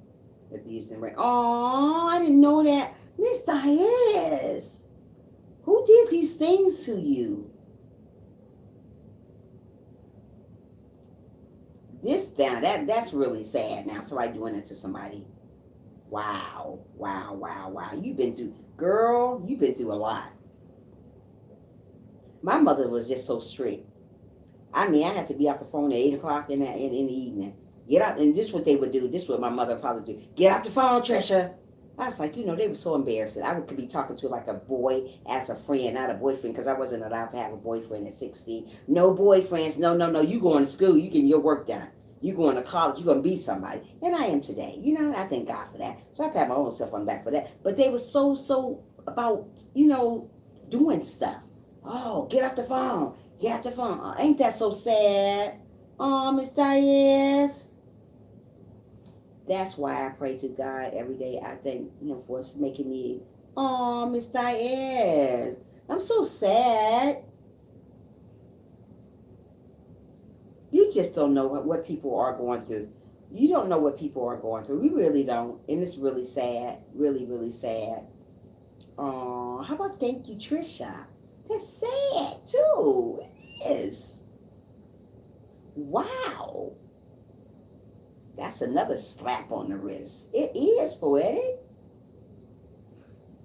abused and raped." Oh, I didn't know that. Miss Diane, who did these things to you? That's really sad. Now somebody doing that to somebody. Wow, wow, wow, wow. You've been through a lot. My mother was just so strict. I mean, I had to be off the phone at 8 o'clock in the evening. Get out, and this is what they would do. This is what my mother and father do. Get off the phone, Trisha. I was like, they were so embarrassing. I could be talking to like a boy as a friend, not a boyfriend, because I wasn't allowed to have a boyfriend at 16. No boyfriends. No, no, no. You going to school, you getting your work done. You going to college, you're going to be somebody. And I am today. I thank God for that. So I pat my own self on the back for that. But they were so about, doing stuff. Oh, get off the phone. Get off the phone. Oh, ain't that so sad? Oh, Miss Diaz. That's why I pray to God every day. I thank Him for making me. Oh, Miss Diaz. I'm so sad. You just don't know what people are going through. You don't know what people are going through. We really don't. And it's really sad. Really, really sad. Oh, how about thank you, Trisha? That's sad, too. It is. Wow. That's another slap on the wrist. It is poetic.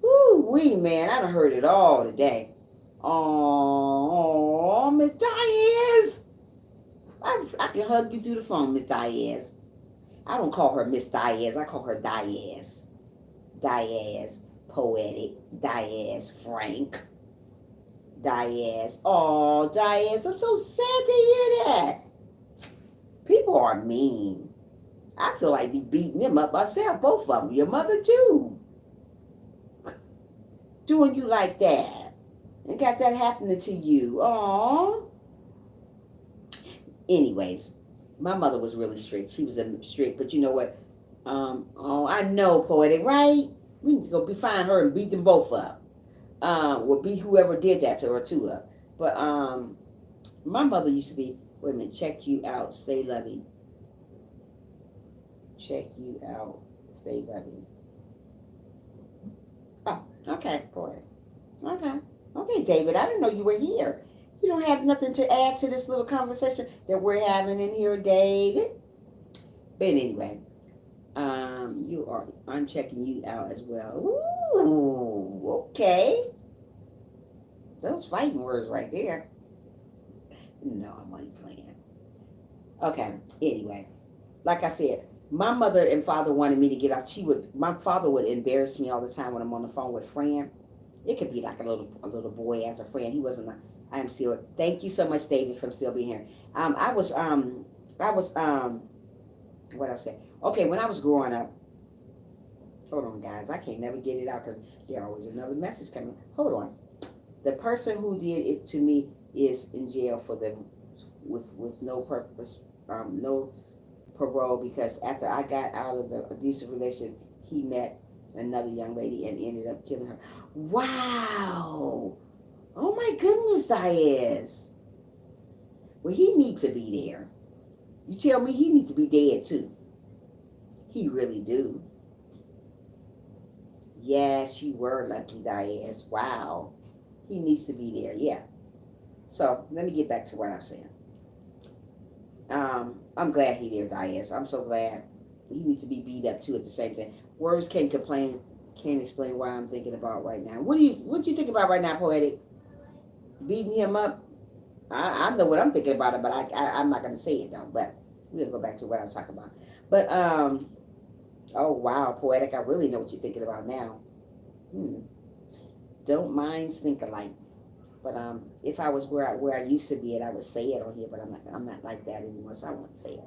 Woo-wee, man. I done heard it all today. Oh, Miss Diaz. I can hug you through the phone, Miss Diaz. I don't call her Miss Diaz. I call her Diaz. Diaz. Poetic. Diaz. Frank. Diaz. Oh, Diaz. I'm so sad to hear that. People are mean. I feel like be beating them up myself, both of them. Your mother too. Doing you like that. And got that happening to you. Aww. Anyways, my mother was really strict. She was strict, but you know what? I know, poetic, right? We need to go find her and beat them both up. Or beat whoever did that to her too up. But my mother used to be, wait a minute, check you out, stay loving. Check you out, stay loving. Oh, okay, boy. Okay, David, I didn't know you were here. You don't have nothing to add to this little conversation that we're having in here, David. But anyway, I'm checking you out as well. Ooh, okay. Those fighting words right there. No, I'm only playing. Okay, anyway. Like I said, my mother and father wanted me to get off. My father would embarrass me all the time when I'm on the phone with a friend. It could be like a little boy as a friend. He wasn't I am still, thank you so much, David, for still being here. What I say? Okay, when I was growing up, hold on, guys. I can't never get it out because there's always another message coming. Hold on. The person who did it to me is in jail with no purpose, no parole, because after I got out of the abusive relationship, he met another young lady and ended up killing her. Wow. Oh my goodness, Diaz. Well, he needs to be there. You tell me he needs to be dead too. He really do. Yes, you were lucky, Diaz. Wow. He needs to be there, yeah. So, let me get back to what I'm saying. I'm glad he there, Diaz. I'm so glad. He needs to be beat up too at the same time. Words can't explain why I'm thinking about right now. What do you think about right now, Poetic? Beating him up? I know what I'm thinking about it, but I'm not going to say it though. But we're going to go back to what I was talking about. But, oh wow, Poetic, I really know what you're thinking about now. Don't minds think alike. But if I was where I used to be, I would say it on here. But I'm not like that anymore, so I won't say it.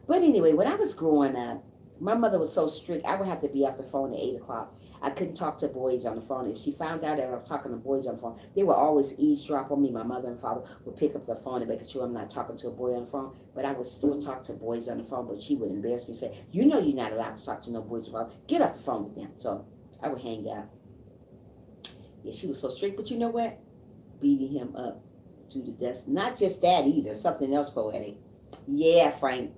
But anyway, when I was growing up, my mother was so strict. I would have to be off the phone at 8 o'clock. I couldn't talk to boys on the phone. If she found out that I was talking to boys on the phone, they would always eavesdrop on me. My mother and father would pick up the phone and make sure I'm not talking to a boy on the phone. But I would still talk to boys on the phone. But she would embarrass me and say, you're not allowed to talk to no boys on the phone. Get off the phone with them. So I would hang out. Yeah, she was so strict. But you know what? Beating him up to the death. Not just that either. Something else poetic. Yeah, Frank.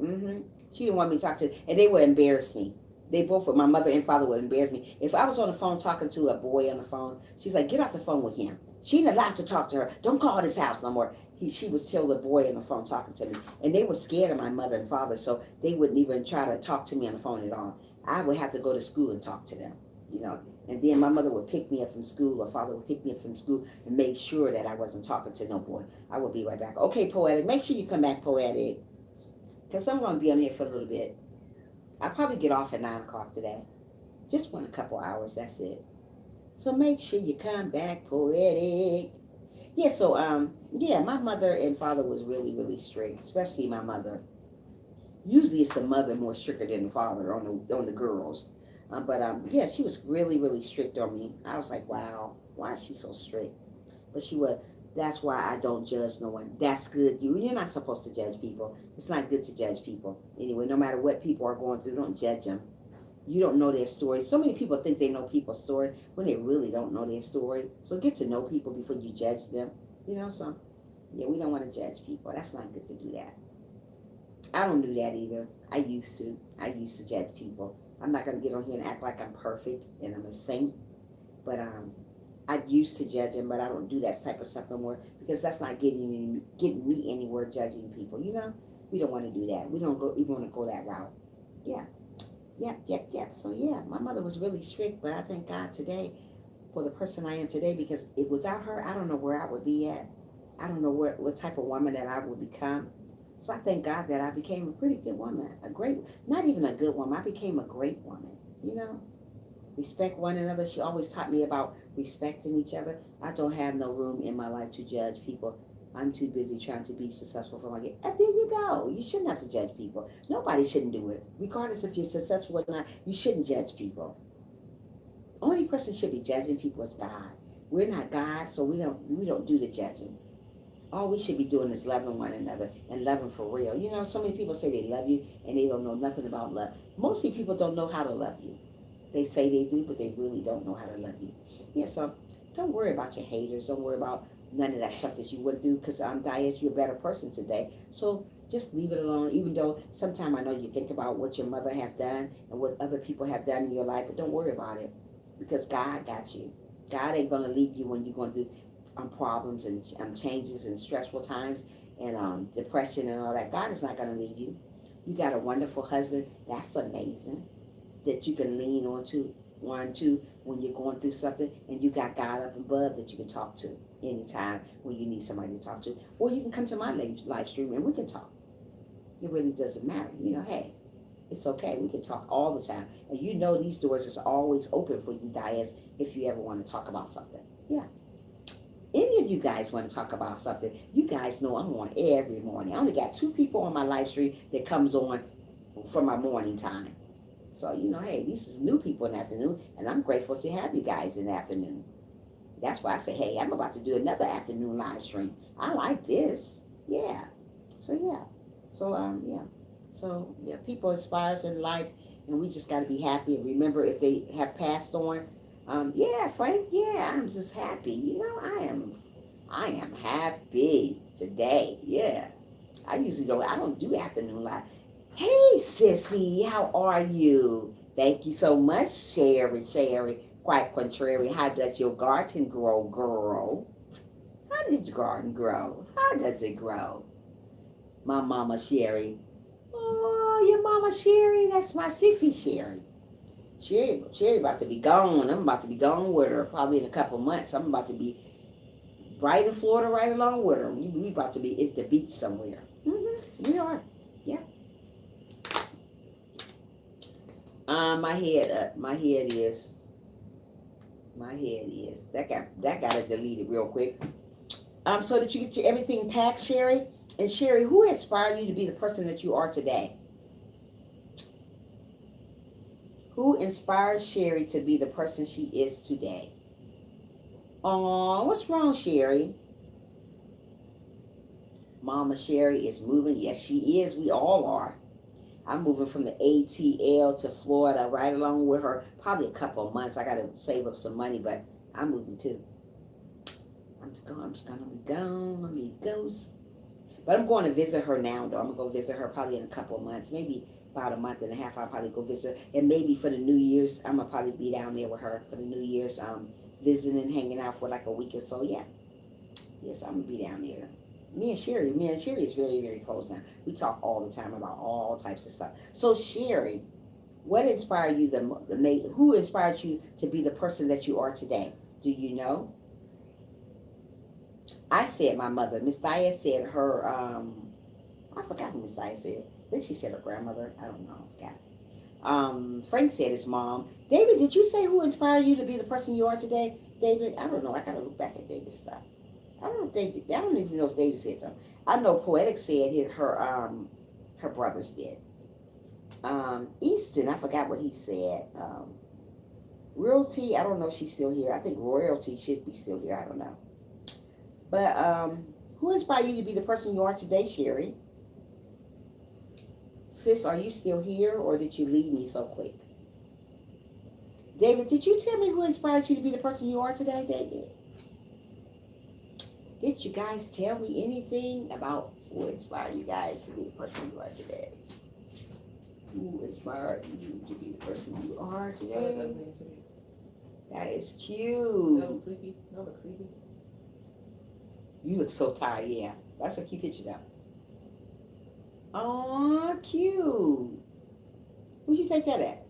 She didn't want me to talk to them. And they would embarrass me. They both, my mother and father, would embarrass me. If I was on the phone talking to a boy on the phone, she's like, get off the phone with him. She ain't allowed to talk to her. Don't call this house no more. she was still the boy on the phone talking to me. And they were scared of my mother and father, so they wouldn't even try to talk to me on the phone at all. I would have to go to school and talk to them, you know. And then my mother would pick me up from school, or father would pick me up from school and make sure that I wasn't talking to no boy. I would be right back. Okay, Poetic, make sure you come back, Poetic. Because I'm going to be on here for a little bit. I'll probably get off at 9 o'clock today. Just want a couple hours, that's it. So make sure you come back, Poetic. Yeah, so, yeah, my mother and father was really, really strict, especially my mother. Usually it's the mother more stricter than the father on the girls. Yeah, she was really, really strict on me. I was like, wow, why is she so strict? But she was. That's why I don't judge no one. That's good. You're not supposed to judge people. It's not good to judge people. Anyway, no matter what people are going through, don't judge them. You don't know their story. So many people think they know people's story when they really don't know their story. So get to know people before you judge them. You know, so, yeah, we don't want to judge people. That's not good to do that. I don't do that either. I used to judge people. I'm not going to get on here and act like I'm perfect and I'm a saint. But I used to judge them, but I don't do that type of stuff no more because that's not getting me anywhere judging people, you know? We don't want to do that. We don't even want to go that route. Yeah. Yep. So, yeah, my mother was really strict, but I thank God today for the person I am today because if without her, I don't know where I would be at. I don't know what type of woman that I would become. So I thank God that I became a pretty good woman, not even a good woman. I became a great woman, you know? Respect one another. She always taught me about respecting each other. I don't have no room in my life to judge people. I'm too busy trying to be successful for my game. And there you go. You shouldn't have to judge people. Nobody shouldn't do it. Regardless if you're successful or not, you shouldn't judge people. Only person should be judging people is God. We're not God, so we don't do the judging. All we should be doing is loving one another and loving for real. You know, so many people say they love you and they don't know nothing about love. Mostly people don't know how to love you. They say they do, but they really don't know how to love you. Yeah, so don't worry about your haters. Don't worry about none of that stuff that you wouldn't do because Dias, you're a better person today. So just leave it alone, even though sometimes I know you think about what your mother have done and what other people have done in your life, but don't worry about it because God got you. God ain't going to leave you when you're going through problems and changes and stressful times and depression and all that. God is not going to leave you. You got a wonderful husband. That's amazing. That you can lean on to when you're going through something, and you got God up above that you can talk to anytime when you need somebody to talk to. Or you can come to my live stream and we can talk. It really doesn't matter. You know, hey, it's okay. We can talk all the time. And you know these doors is always open for you guys if you ever want to talk about something. Yeah. Any of you guys want to talk about something, you guys know I'm on every morning. I only got 2 people on my live stream that comes on for my morning time. So, you know, hey, these is new people in the afternoon, and I'm grateful to have you guys in the afternoon. That's why I say, hey, I'm about to do another afternoon live stream. I like this. Yeah. So, yeah. So, people inspire us in life, and we just got to be happy and remember if they have passed on. Yeah, Frank, yeah, I'm just happy. You know, I am happy today. Yeah. I don't do afternoon live. Hey, sissy, how are you? Thank you so much, Sherry. Quite contrary, how does your garden grow, girl? How does your garden grow? How does it grow? My mama, Sherry. Oh, your mama, Sherry. That's my sissy, Sherry. Sherry about to be gone. I'm about to be gone with her probably in a couple months. I'm about to be right in Florida right along with her. We about to be at the beach somewhere. We are. Yeah. My head is. That got to delete it real quick. So that you get everything packed, Sherry. And Sherry, who inspired you to be the person that you are today? Who inspired Sherry to be the person she is today? Oh, what's wrong, Sherry? Mama Sherry is moving. Yes, she is. We all are. I'm moving from the ATL to Florida right along with her. Probably a couple of months. I got to save up some money, but I'm moving too. I'm just going to be gone, amigos. But I'm going to visit her now, though. I'm going to go visit her probably in a couple of months. Maybe about a month and a half, I'll probably go visit her. And maybe for the New Year's, I'm going to probably be down there with her for the New Year's, visiting, hanging out for like a week or so. Yeah. Yes, I'm going to be down there. Me and Sherry is very, very close now. We talk all the time about all types of stuff. So Sherry, what inspired you who inspired you to be the person that you are today? Do you know? I said my mother. Miss Dia said her, I forgot who Miss Dia said. I think she said her grandmother. I don't know. I forgot. Frank said his mom. David, did you say who inspired you to be the person you are today? David, I don't know. I gotta look back at David's stuff. I don't know if David, I don't even know if David said something. I know Poetic said her brothers did. Easton, I forgot what he said. Royalty, I don't know if she's still here. I think Royalty should be still here. I don't know. But who inspired you to be the person you are today, Sherry? Sis, are you still here or did you leave me so quick? David, did you tell me who inspired you to be the person you are today, David? Did you guys tell me anything about who inspired you guys to be the person you are today? Who inspired you to be the person you are today? That is cute. Don't look sleepy. Don't look sleepy. You look so tired, yeah. That's a cute picture though. Aw, cute. Where'd you take that at?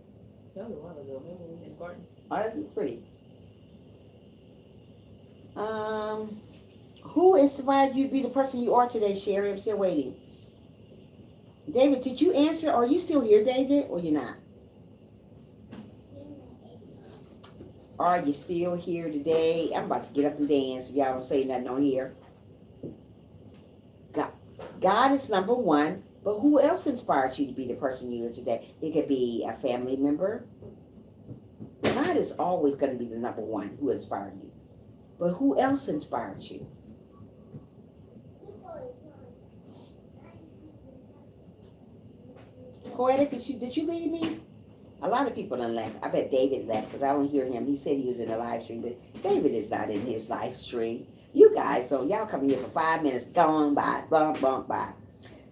That was a while ago. Maybe in the garden. Oh, that's pretty. Who inspired you to be the person you are today, Sherry? I'm still waiting. David, did you answer? Are you still here, David, or you're not? Are you still here today? I'm about to get up and dance if y'all don't say nothing on here. God is number one, but who else inspires you to be the person you are today? It could be a family member. God is always going to be the number one who inspired you. But who else inspired you? Poetic, did you leave me? A lot of people done left. I bet David left because I don't hear him. He said he was in the live stream, but David is not in his live stream. You guys don't. Y'all come here for 5 minutes, gone by, bump by.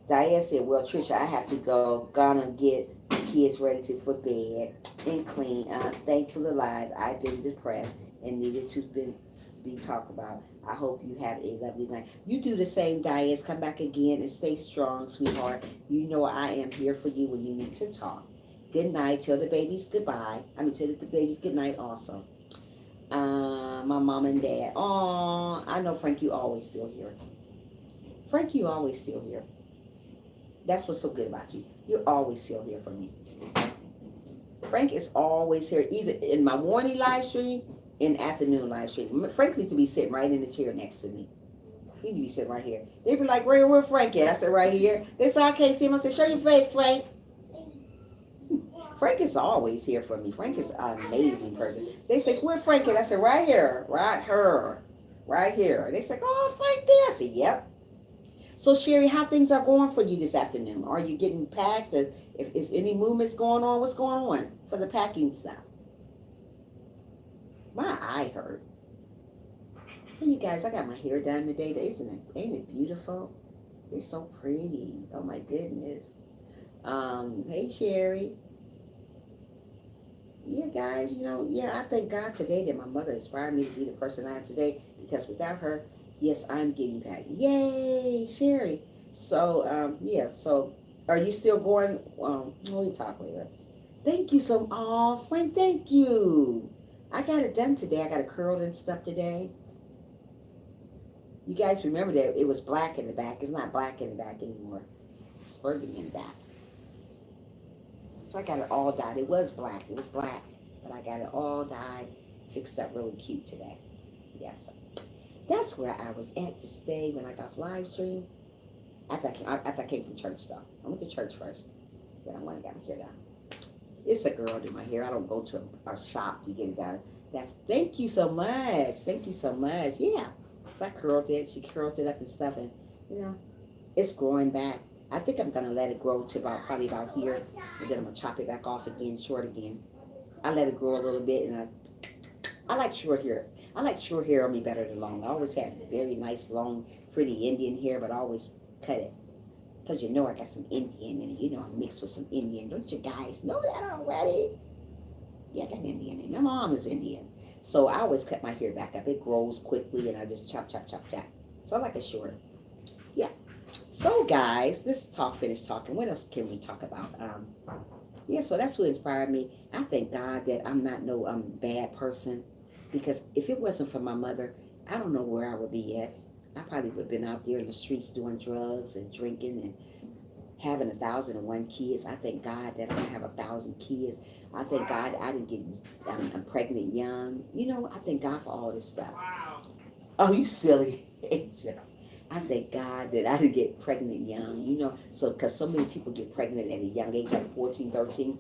Diane said, well, Trisha, I have to go. Gonna get the kids ready for bed and clean. Thankful alive. I've been depressed and needed to be talked about. I hope you have a lovely night. You do the same, Diane. Come back again and stay strong, sweetheart. You know I am here for you when you need to talk. Good night. Tell the babies goodbye. Tell the babies good night also. My mom and dad. Oh, I know, Frank, you always still here. Frank, you always still here. That's what's so good about you. You're always still here for me. Frank is always here, either in my morning live stream, in afternoon live stream. Frank needs to be sitting right in the chair next to me. He needs to be sitting right here. They be like, where Frank at? I said, right here. They said, I can't see him. I said, show your face, Frank. Frank is always here for me. Frank is an amazing person. They say, where Frank at? I said, right here. Right here. They say, oh, Frank there. I said, yep. So, Sherry, how things are going for you this afternoon? Are you getting packed? If is any movements going on, what's going on for the packing stuff? My eye hurt. Hey, you guys, I got my hair done today. Ain't it beautiful? It's so pretty. Oh, my goodness. Hey, Sherry. Yeah, guys, I thank God today that my mother inspired me to be the person I am today, because without her, yes, I'm getting packed. Yay, Sherry. So, so are you still going? We'll talk later. Thank you Frank, thank you. I got it done today. I got it curled and stuff today. You guys remember that it was black in the back. It's not black in the back anymore. It's burgundy in the back. So I got it all dyed. It was black, but I got it all dyed, fixed up really cute today. Yeah, so that's where I was at this day when I got live stream. After I came from church, though. I went to church first. Then I went and got my hair done. It's a girl do my hair. I don't go to a shop to get it done. Thank you so much. Thank you so much. Yeah. So I curled it. She curled it up and stuff, and it's growing back. I think I'm gonna let it grow to probably about here, and then I'm gonna chop it back off again, short again. I let it grow a little bit, and I like short hair. I like short hair on me better than long. I always had very nice, long, pretty Indian hair, but I always cut it. Because I got some Indian in it. I'm mixed with some Indian. Don't you guys know that already? Yeah, I got Indian in it. My mom is Indian. So I always cut my hair back up. It grows quickly, and I just chop. So I like it short. Yeah. So, guys, this is talk finished talking. What else can we talk about? Yeah, so that's what inspired me. I thank God that I'm not no bad person, because if it wasn't for my mother, I don't know where I would be at. I probably would have been out there in the streets doing drugs and drinking and having 1,001 kids. I thank God that I don't have 1,000 kids. I thank God I didn't get I'm pregnant young. You know, I thank God for all this stuff. Wow. Oh, you silly Asia. I thank God that I didn't get pregnant young, you know, so because so many people get pregnant at a young age, like 14, 13,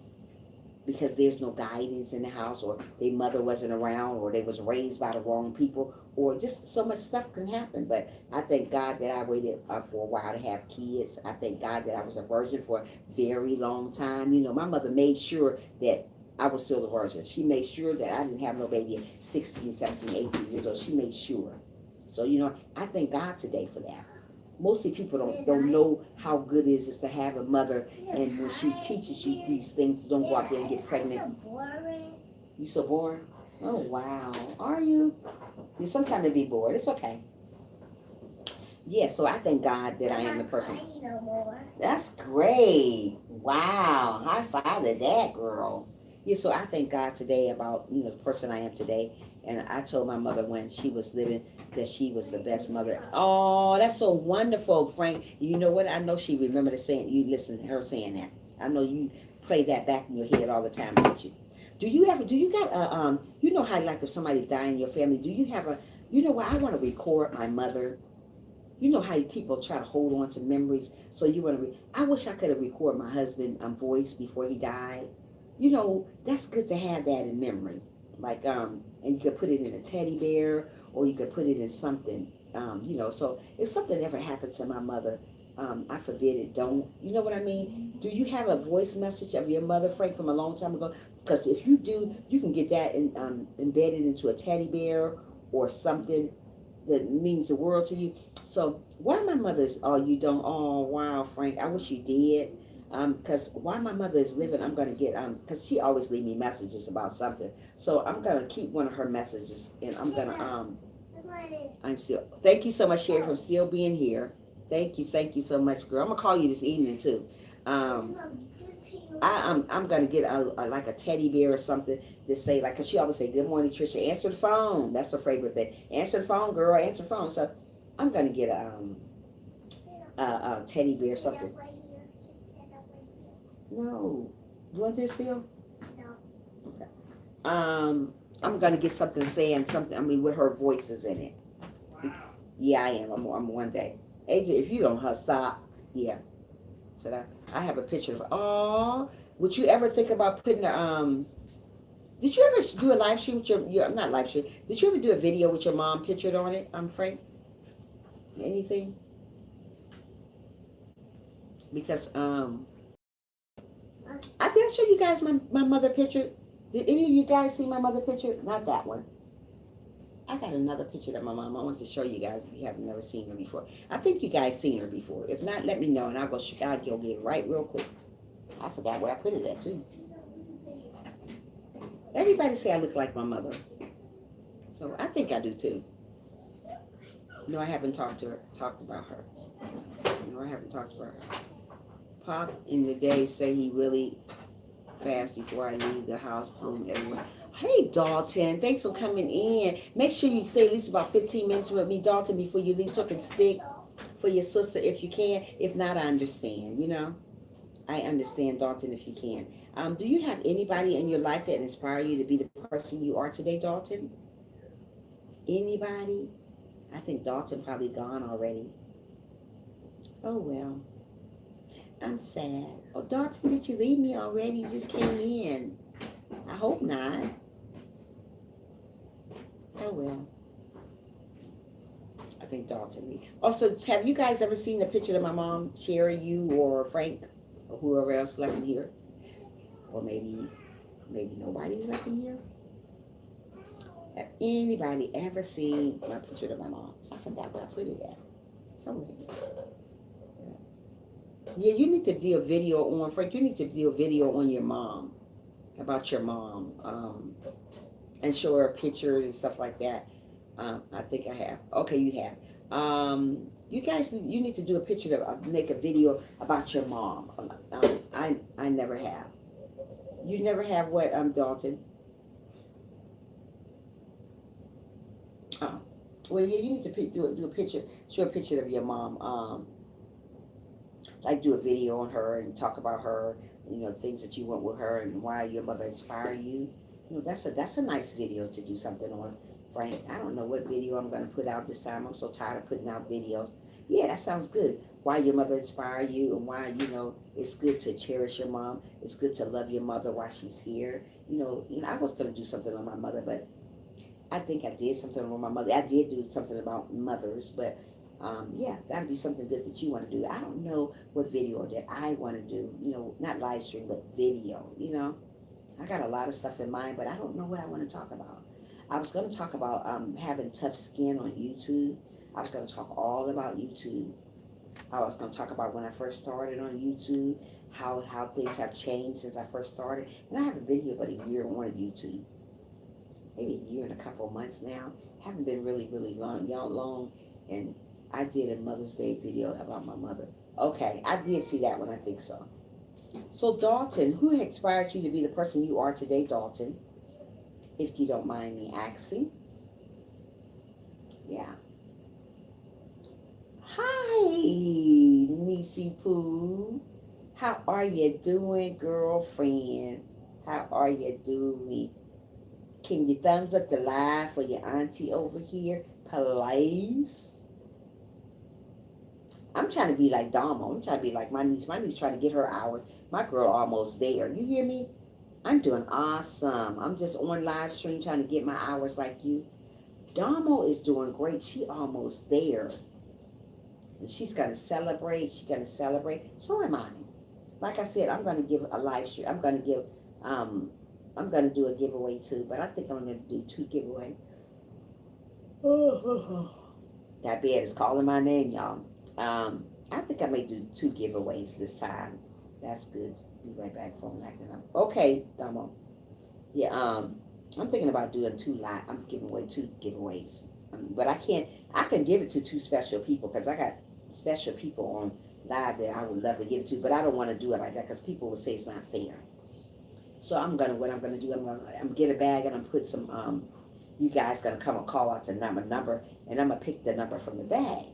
because there's no guidance in the house, or their mother wasn't around, or they was raised by the wrong people, or just so much stuff can happen. But I thank God that I waited for a while to have kids. I thank God that I was a virgin for a very long time. You know, my mother made sure that I was still a virgin. She made sure that I didn't have no baby at 16, 17, 18 years old. She made sure. So, you know, I thank God today for that. Mostly people don't know how good it is to have a mother, and when she teaches you these things, don't go out there and get pregnant. You so bored? Oh wow. Are you? You sometimes be bored. It's okay. Yeah, so I thank God that I am the person. That's great. Wow. High five to that girl. Yeah, so I thank God today about, you know, the person I am today. And I told my mother when she was living that she was the best mother. Oh, that's so wonderful, Frank. You know what? I know she remembered saying, you listen to her saying that. I know you play that back in your head all the time, don't you? Do you got a, you know how, like, if somebody died in your family, do you have a, you know what, I want to record my mother. You know how people try to hold on to memories. So you want to, I wish I could have recorded my husband voice before he died. You know, that's good to have that in memory. Like, and you could put it in a teddy bear, or you could put it in something, you know. So if something ever happens to my mother, I forbid it, don't. You know what I mean? Do you have a voice message of your mother, Frank, from a long time ago? Because if you do, you can get that and embedded into a teddy bear or something that means the world to you. So why my mother's, oh, you don't, oh wow, Frank, I wish you did. Because while my mother is living, I'm gonna get because she always leave me messages about something. So I'm gonna keep one of her messages, and I'm gonna I'm still, thank you so much, Sherry, for still being here. Thank you so much, girl. I'm gonna call you this evening too. Um, I'm gonna get a like a teddy bear or something to say, like, cause she always say, "Good morning, Trisha. Answer the phone." That's her favorite thing. Answer the phone, girl. Answer the phone. So I'm gonna get a teddy bear or something. No, you want this still? No. Okay. I'm gonna get something saying something. I mean, with her voices in it. Wow. Yeah, I am. I'm one day. AJ, if you don't stop, yeah. So that I have a picture of. Oh, would you ever think about putting a Did you ever do a live stream with your not live stream? Did you ever do a video with your mom pictured on it? Frank. Anything? Because I think I showed you guys my mother picture. Did any of you guys see my mother picture? Not that one. I got another picture of my mom. I want to show you guys if you haven't never seen her before. I think you guys seen her before. If not, let me know and I'll go get it right real quick. I forgot where I put it at too. Everybody say I look like my mother. So I think I do too. No, I haven't talked about her. No, I haven't talked about her. Pop in the day say he really fast before I leave the house home everywhere. Hey, Dalton, thanks for coming in. Make sure you stay at least about 15 minutes with me, Dalton, before you leave, so I can stick for your sister if you can. If not, I understand, you know. I understand, Dalton, if you can. Do you have anybody in your life that inspire you to be the person you are today, Dalton? Anybody? I think Dalton probably gone already. Oh, well. I'm sad. Oh, Dalton, did you leave me already? You just came in. I hope not. Oh, well. I think Dalton leave. Also, have you guys ever seen the picture of my mom, Sherry, you, or Frank, or whoever else left in here? Or maybe nobody's left in here? Have anybody ever seen my picture of my mom? I forgot where I put it at. Somewhere. Yeah, you need to do a video on, Frank, you need to do a video on your mom, about your mom, and show her a picture and stuff like that. I think I have. Okay, you have. You guys, you need to do a picture make a video about your mom. I never have. You never have what, Dalton? Oh, well, yeah, you need to do a picture, show a picture of your mom. Like do a video on her and talk about her. You know, things that you want with her and why your mother inspired you. You know, that's a nice video to do something on, Frank. I don't know what video I'm gonna put out this time. I'm so tired of putting out videos. Yeah, that sounds good. Why your mother inspired you and why, you know, it's good to cherish your mom. It's good to love your mother while she's here. You know, I was gonna do something on my mother, but I think I did something on my mother. I did do something about mothers, but yeah, that'd be something good that you want to do. I don't know what video that I want to do. You know, not live stream, but video. You know, I got a lot of stuff in mind, but I don't know what I want to talk about. I was going to talk about having tough skin on YouTube. I was going to talk all about YouTube. I was going to talk about when I first started on YouTube, how things have changed since I first started. And I haven't been here but a year on YouTube. Maybe a year and a couple of months now. Haven't been really, really long. And I did a Mother's Day video about my mother. Okay, I did see that one. I think so. So, Dalton, who inspired you to be the person you are today, Dalton? If you don't mind me asking. Yeah. Hi, Niecy Pooh. How are you doing, girlfriend? How are you doing? Can you thumbs up the live for your auntie over here, please? I'm trying to be like Damo. I'm trying to be like my niece. My niece trying to get her hours. My girl almost there. You hear me? I'm doing awesome. I'm just on live stream trying to get my hours like you. Damo is doing great. She almost there. And she's going to celebrate. She's going to celebrate. So am I. Like I said, I'm going to give a live stream. I'm going to do a giveaway too. But I think I'm going to do 2 giveaways. That bed is calling my name, y'all. I think I may do 2 giveaways this time. That's good. Be right back. Phone acting up. Okay, Damo. Yeah. I'm thinking about doing 2 live. I'm giving away 2 giveaways. But I can't. I can give it to 2 special people because I got special people on live that I would love to give it to. But I don't want to do it like that because people will say it's not fair. So what I'm gonna do. I'm gonna get a bag and I'm put some. You guys gonna come and call out the number, and I'm gonna pick the number from the bag.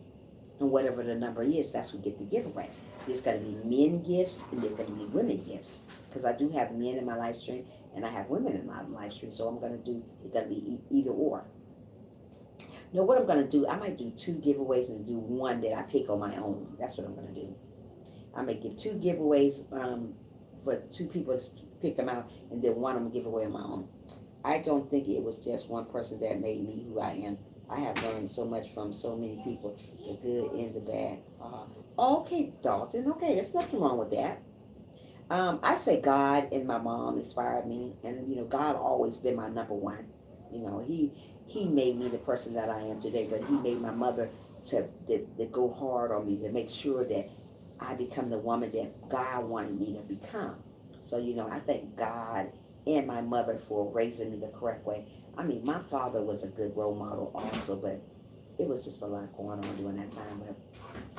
And whatever the number is, that's what get the giveaway. There's going to be men gifts and there's going to be women gifts. Because I do have men in my live stream and I have women in my live stream. So I'm going to do, it's going to be either or. Now what I'm going to do, I might do 2 giveaways and do 1 that I pick on my own. That's what I'm going to do. I may give 2 giveaways for 2 people to pick them out. And then 1 I'm going to give away on my own. I don't think it was just one person that made me who I am. I have learned so much from so many people, the good and the bad. Okay, Dalton. Okay, there's nothing wrong with that. I say God and my mom inspired me, and you know, God always been my number one. You know, He made me the person that I am today, but He made my mother to go hard on me to make sure that I become the woman that God wanted me to become. So you know, I thank God and my mother for raising me the correct way. I mean, my father was a good role model also, but it was just a lot going on during that time. But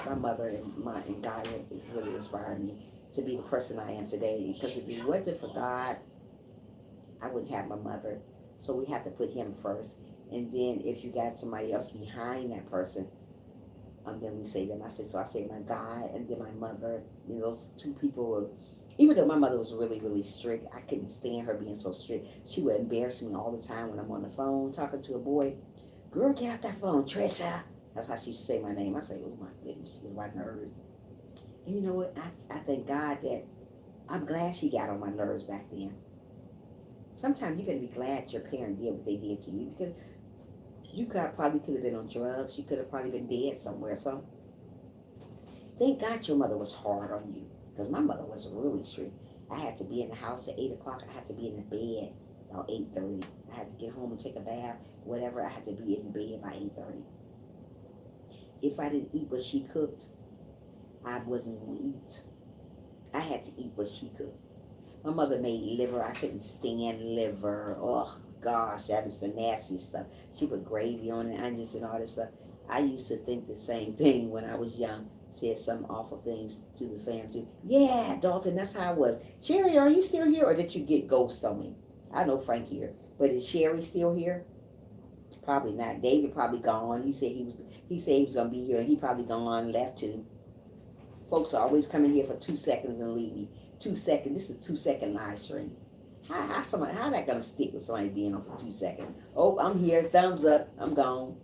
my mother and God have really inspired me to be the person I am today. Because if it wasn't for God, I wouldn't have my mother. So we have to put Him first. And then if you got somebody else behind that person, then we say them. I say my God and then my mother. You know, those 2 people were. Even though my mother was really, really strict, I couldn't stand her being so strict. She would embarrass me all the time when I'm on the phone talking to a boy. Girl, get off that phone, Trisha. That's how she used to say my name. I say, oh my goodness, she was right nervous. And you know what? I thank God that I'm glad she got on my nerves back then. Sometimes you better be glad your parent did what they did to you because you probably could have been on drugs. You could have probably been dead somewhere. So thank God your mother was hard on you. Because my mother was really strict. I had to be in the house at 8 o'clock. I had to be in the bed about 8:30. I had to get home and take a bath, whatever. I had to be in bed by 8:30. If I didn't eat what she cooked, I wasn't going to eat. I had to eat what she cooked. My mother made liver. I couldn't stand liver. Oh, gosh, that is the nasty stuff. She put gravy on it, onions and all this stuff. I used to think the same thing when I was young. Said some awful things to the fam too. Yeah, Dalton, that's how I was. Sherry, are you still here, or did you get ghost on me? I know Frank here, but is Sherry still here? Probably not. David probably gone. He said he was. He said he was gonna be here, and he probably gone, left too. Folks are always coming here for 2 seconds and leave me. 2 seconds. This is a 2 second live stream. How that gonna stick with somebody being on for 2 seconds? Oh, I'm here. Thumbs up. I'm gone.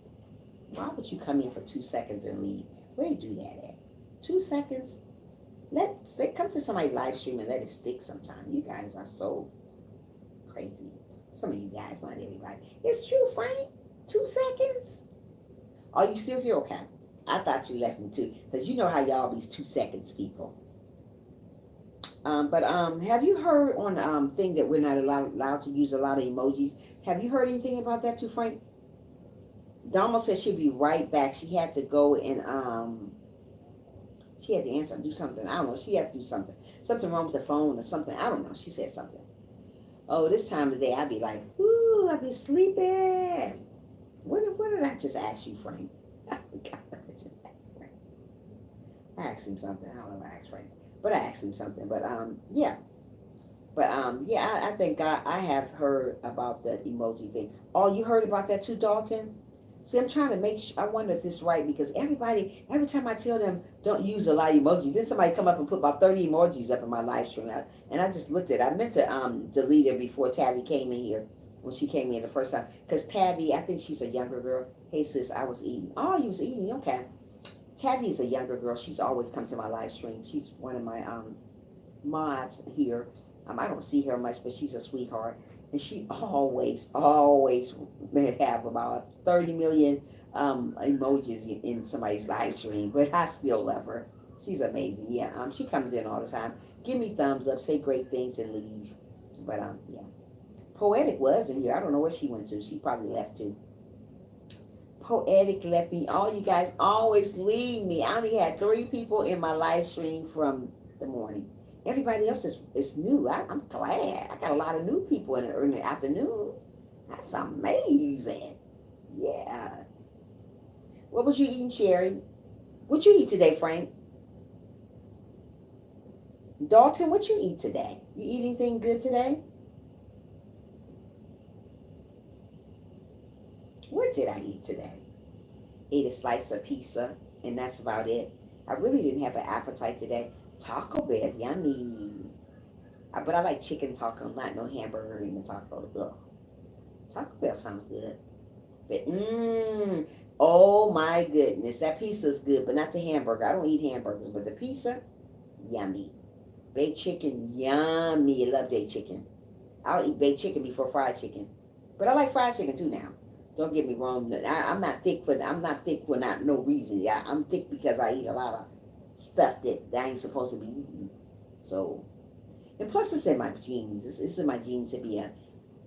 Why would you come in for 2 seconds and leave? Where you do that at? 2 seconds. Come to somebody's live stream and let it stick sometime. You guys are so crazy. Some of you guys, not everybody. It's true, Frank. 2 seconds. Are you still here? Okay. I thought you left me too, because you know how y'all be 2 seconds people. But have you heard on thing that we're not allowed to use a lot of emojis? Have you heard anything about that too, Frank? Dama said she'd be right back. She had to go and she had to answer, do something. I don't know. She had to do something. Something wrong with the phone or something. I don't know. She said something. Oh, this time of day, I'd be like, ooh, I'd be sleeping. What did I just ask you, Frank? I forgot what I just asked Frank. I asked him something. I don't know if I asked Frank. But I asked him something. But yeah. But yeah, I think I have heard about the emoji thing. Oh, you heard about that too, Dalton? See, I'm trying to make sure. I wonder if this is right, because every time I tell them don't use a lot of emojis, then somebody come up and put about 30 emojis up in my live stream. And I just looked at it. I meant to delete it before Tabby came in here, when she came in the first time. Because Tabby, I think she's a younger girl. Hey, sis, I was eating. Oh, you was eating? Okay. Tabby is a younger girl. She's always come to my live stream. She's one of my mods here. I don't see her much, but she's a sweetheart. And she always have about 30 million emojis in somebody's live stream. But I still love her. She's amazing. Yeah, she comes in all the time. Give me thumbs up, say great things, and leave. But yeah. Poetic was in here. I don't know where she went to. She probably left too. Poetic left me. All you guys always leave me. I only had 3 people in my live stream from the morning. Everybody else is new. I'm glad. I got a lot of new people in the afternoon. That's amazing. Yeah. What was you eating, Sherry? What you eat today, Frank? Dalton, what you eat today? You eat anything good today? What did I eat today? Ate a slice of pizza, and that's about it. I really didn't have an appetite today. Taco Bell, yummy. But I like chicken taco, not no hamburger in the taco. Ugh. Taco Bell sounds good. But, oh my goodness. That pizza's good, but not the hamburger. I don't eat hamburgers, but the pizza, yummy. Baked chicken, yummy. I love baked chicken. I'll eat baked chicken before fried chicken. But I like fried chicken too now. Don't get me wrong. I'm not thick for not no reason. Yeah, I'm thick because I eat a lot of stuff that I ain't supposed to be eating. So, and plus it's in my genes. It's in my genes to be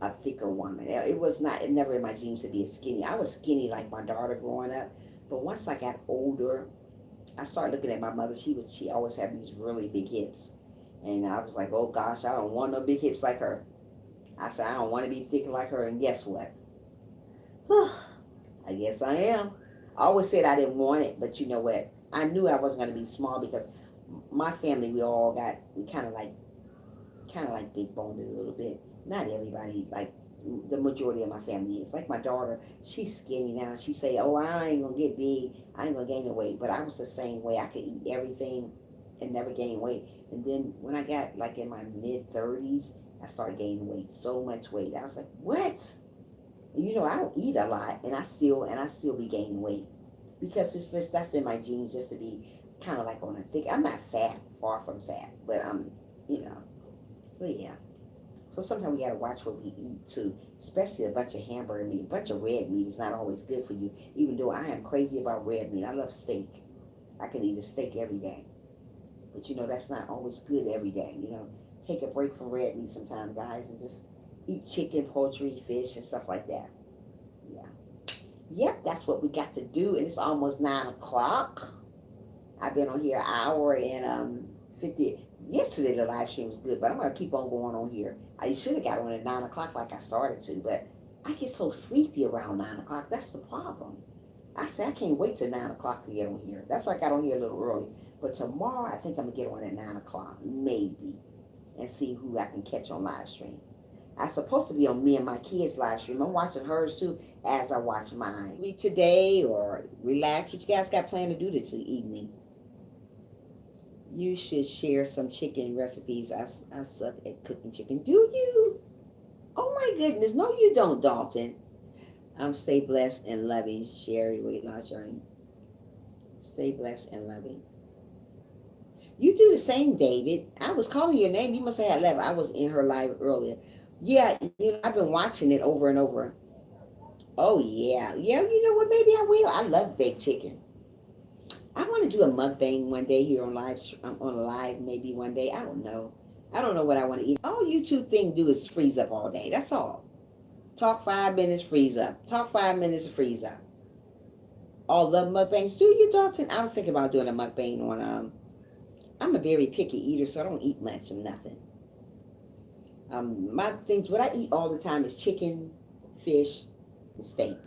a thicker woman. It never in my genes to be a skinny. I was skinny like my daughter growing up. But once I got older, I started looking at my mother. She always had these really big hips. And I was like, oh gosh, I don't want no big hips like her. I said, I don't want to be thick like her. And guess what? I guess I am. I always said I didn't want it, but you know what? I knew I wasn't going to be small, because my family, we kind of like big boned a little bit. Not everybody, like the majority of my family is. Like my daughter, she's skinny now. She say, oh, I ain't going to get big. I ain't going to gain the weight. But I was the same way. I could eat everything and never gain weight. And then when I got like in my mid-30s, I started gaining weight, so much weight. I was like, what? You know, I don't eat a lot, and I still be gaining weight, because that's in my genes, just to be kind of like on a thick. I'm not fat, far from fat, but I'm, so yeah. So sometimes we gotta watch what we eat too, especially a bunch of hamburger meat. A bunch of red meat is not always good for you, even though I am crazy about red meat. I love steak. I can eat a steak every day, but that's not always good every day. Take a break from red meat sometime, guys, and just eat chicken, poultry, fish, and stuff like that. Yeah. Yep, that's what we got to do. And it's almost 9 o'clock. I've been on here an hour and 50. Yesterday the live stream was good, but I'm going to keep on going on here. I should have got on at 9 o'clock like I started to, but I get so sleepy around 9 o'clock. That's the problem. I said, I can't wait till 9 o'clock to get on here. That's why I got on here a little early. But tomorrow, I think I'm going to get on at 9 o'clock, maybe, and see who I can catch on live stream. I'm supposed to be on me and my kids live stream. I'm watching hers too as I watch mine. Maybe today or relax. What you guys got planned to do this evening? You should share some chicken recipes. I suck at cooking chicken. Do you? Oh my goodness. No, you don't, Dalton. Stay blessed and loving. Sherry, weight loss journey. Stay blessed and loving. You do the same, David. I was calling your name. You must have had left. I was in her live earlier. Yeah, I've been watching it over and over. Oh, yeah. Yeah, you know what? Maybe I will. I love baked chicken. I want to do a mukbang one day here on live maybe one day. I don't know. I don't know what I want to eat. All YouTube thing do is freeze up all day. That's all. Talk 5 minutes, freeze up. Talk 5 minutes, freeze up. All the mukbangs. Do you, Dalton? I was thinking about doing a mukbang on, I'm a very picky eater, so I don't eat much of nothing. My things, what I eat all the time is chicken, fish, and steak.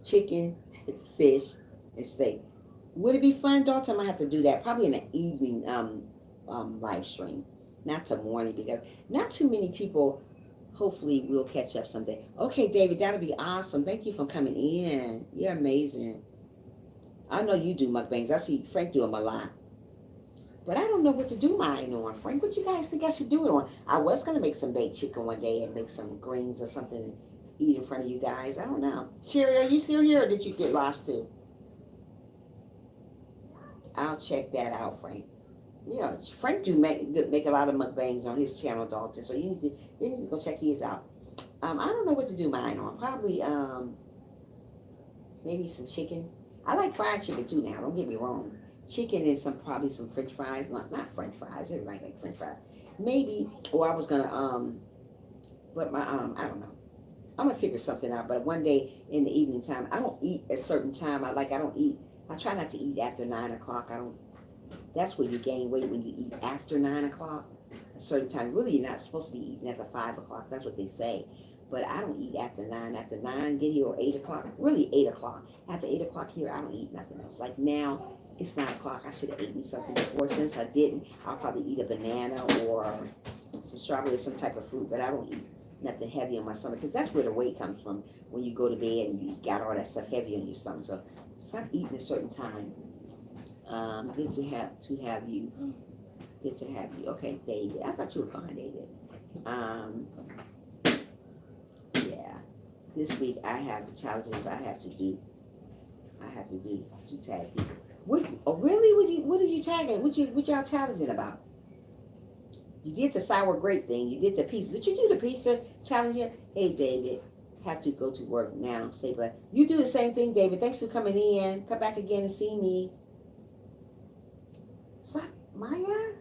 Chicken, fish, and steak. Would it be fun, Dalton? I might have to do that probably in the evening live stream, not till morning, because not too many people. Hopefully, we'll catch up someday. Okay, David, that'll be awesome. Thank you for coming in. You're amazing. I know you do mukbangs. I see Frank do them a lot. But I don't know what to do mine on. Frank, what you guys think I should do it on? I was going to make some baked chicken one day and make some greens or something and eat in front of you guys. I don't know. Sherry, are you still here or did you get lost too? I'll check that out, Frank. Yeah, Frank do make a lot of mukbangs on his channel, Dalton. So you need to go check his out. I don't know what to do mine on. Probably maybe some chicken. I like fried chicken too now. Don't get me wrong. Chicken and probably some French fries. Not French fries. Everybody like French fries. Maybe. Or I was gonna but my I don't know. I'm gonna figure something out. But one day in the evening time, I don't eat at a certain time. I don't eat. I try not to eat after 9 o'clock. That's where you gain weight, when you eat after 9 o'clock. A certain time. Really, you're not supposed to be eating after 5 o'clock. That's what they say. But I don't eat after 9. After 9, get here, or 8 o'clock. Really, 8 o'clock. After 8 o'clock here, I don't eat nothing else. Like now, it's 9 o'clock. I should have ate me something before. Since I didn't, I'll probably eat a banana or some strawberry or some type of fruit. But I don't eat nothing heavy on my stomach, because that's where the weight comes from. When you go to bed and you got all that stuff heavy on your stomach. So stop eating a certain time. Good to have you. Good to have you. Okay, David. I thought you were gone, David. Yeah. This week I have challenges I have to do. To tag people. Really? What are you tagging? What y'all challenging about? You did the sour grape thing. You did the pizza. Did you do the pizza challenge yet? Hey, David. Have to go to work now. Stay blessed. You do the same thing, David. Thanks for coming in. Come back again and see me. Stop, Maya.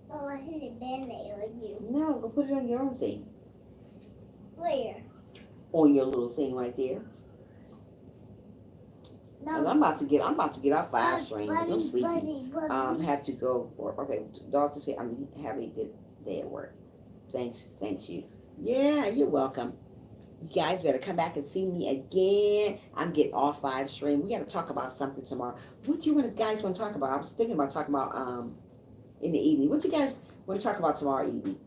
Oh, I hit a band-aid on you. No, go put it on your own thing. Where? On your little thing right there. No. I'm about to get off live stream. I'm sleepy. Have to go. Okay, doctor said I'm having a good day at work. Thanks you. Yeah, you're welcome. You guys better come back and see me again. I'm getting off live stream. We got to talk about something tomorrow. What do you guys want to talk about? I was thinking about talking about in the evening. What you guys want to talk about tomorrow evening?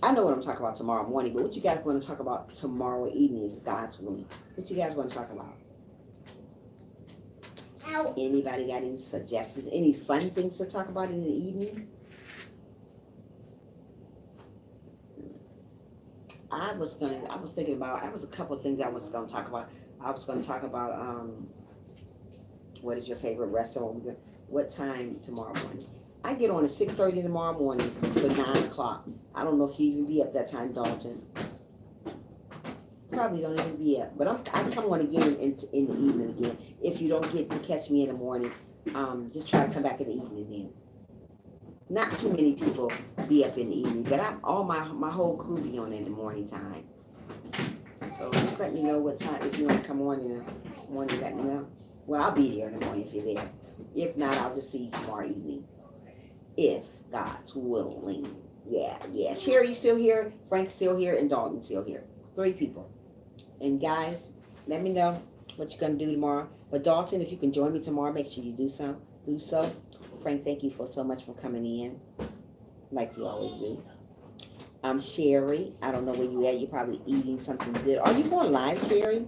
I know what I'm talking about tomorrow morning, but what you guys want to talk about tomorrow evening, if God's willing? What you guys want to talk about? Ow. Anybody got any suggestions? Any fun things to talk about in the evening? I was thinking about, I was a couple of things I was going to talk about. I was going to talk about, what is your favorite restaurant? What time tomorrow morning? I get on at 6:30 tomorrow morning for 9 o'clock. I don't know if you even be up that time, Dalton. Probably don't even be up. But I come on again in the evening again. If you don't get to catch me in the morning, just try to come back in the evening then. Not too many people be up in the evening, but my whole crew be on in the morning time. So just let me know what time, if you want to come on in the morning, let me know. Well, I'll be there in the morning if you're there. If not, I'll just see you tomorrow evening. If God's willing. Yeah. Sherry's still here, Frank's still here, and Dalton's still here. 3 people. And guys, Let me know what you're gonna do tomorrow. But Dalton, if you can join me tomorrow, make sure you do so. Do so. Frank, thank you for so much for coming in, like you always do. I'm Sherry. I don't know where you at. You're probably eating something good. Are you going live, Sherry?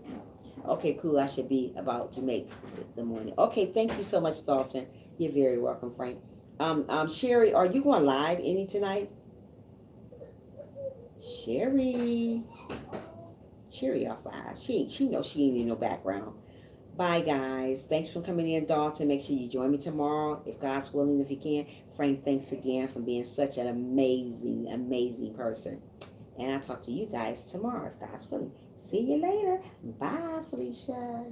Okay, cool. I should be about to make the morning. Okay, thank you so much, Dalton. You're very welcome, Frank. Sherry, are you going live any tonight? Sherry off live. She knows she ain't need no background. Bye, guys. Thanks for coming in, Dalton. Make sure you join me tomorrow, if God's willing, if you can. Frank, thanks again for being such an amazing, amazing person. And I'll talk to you guys tomorrow, if God's willing. See you later. Bye, Felicia.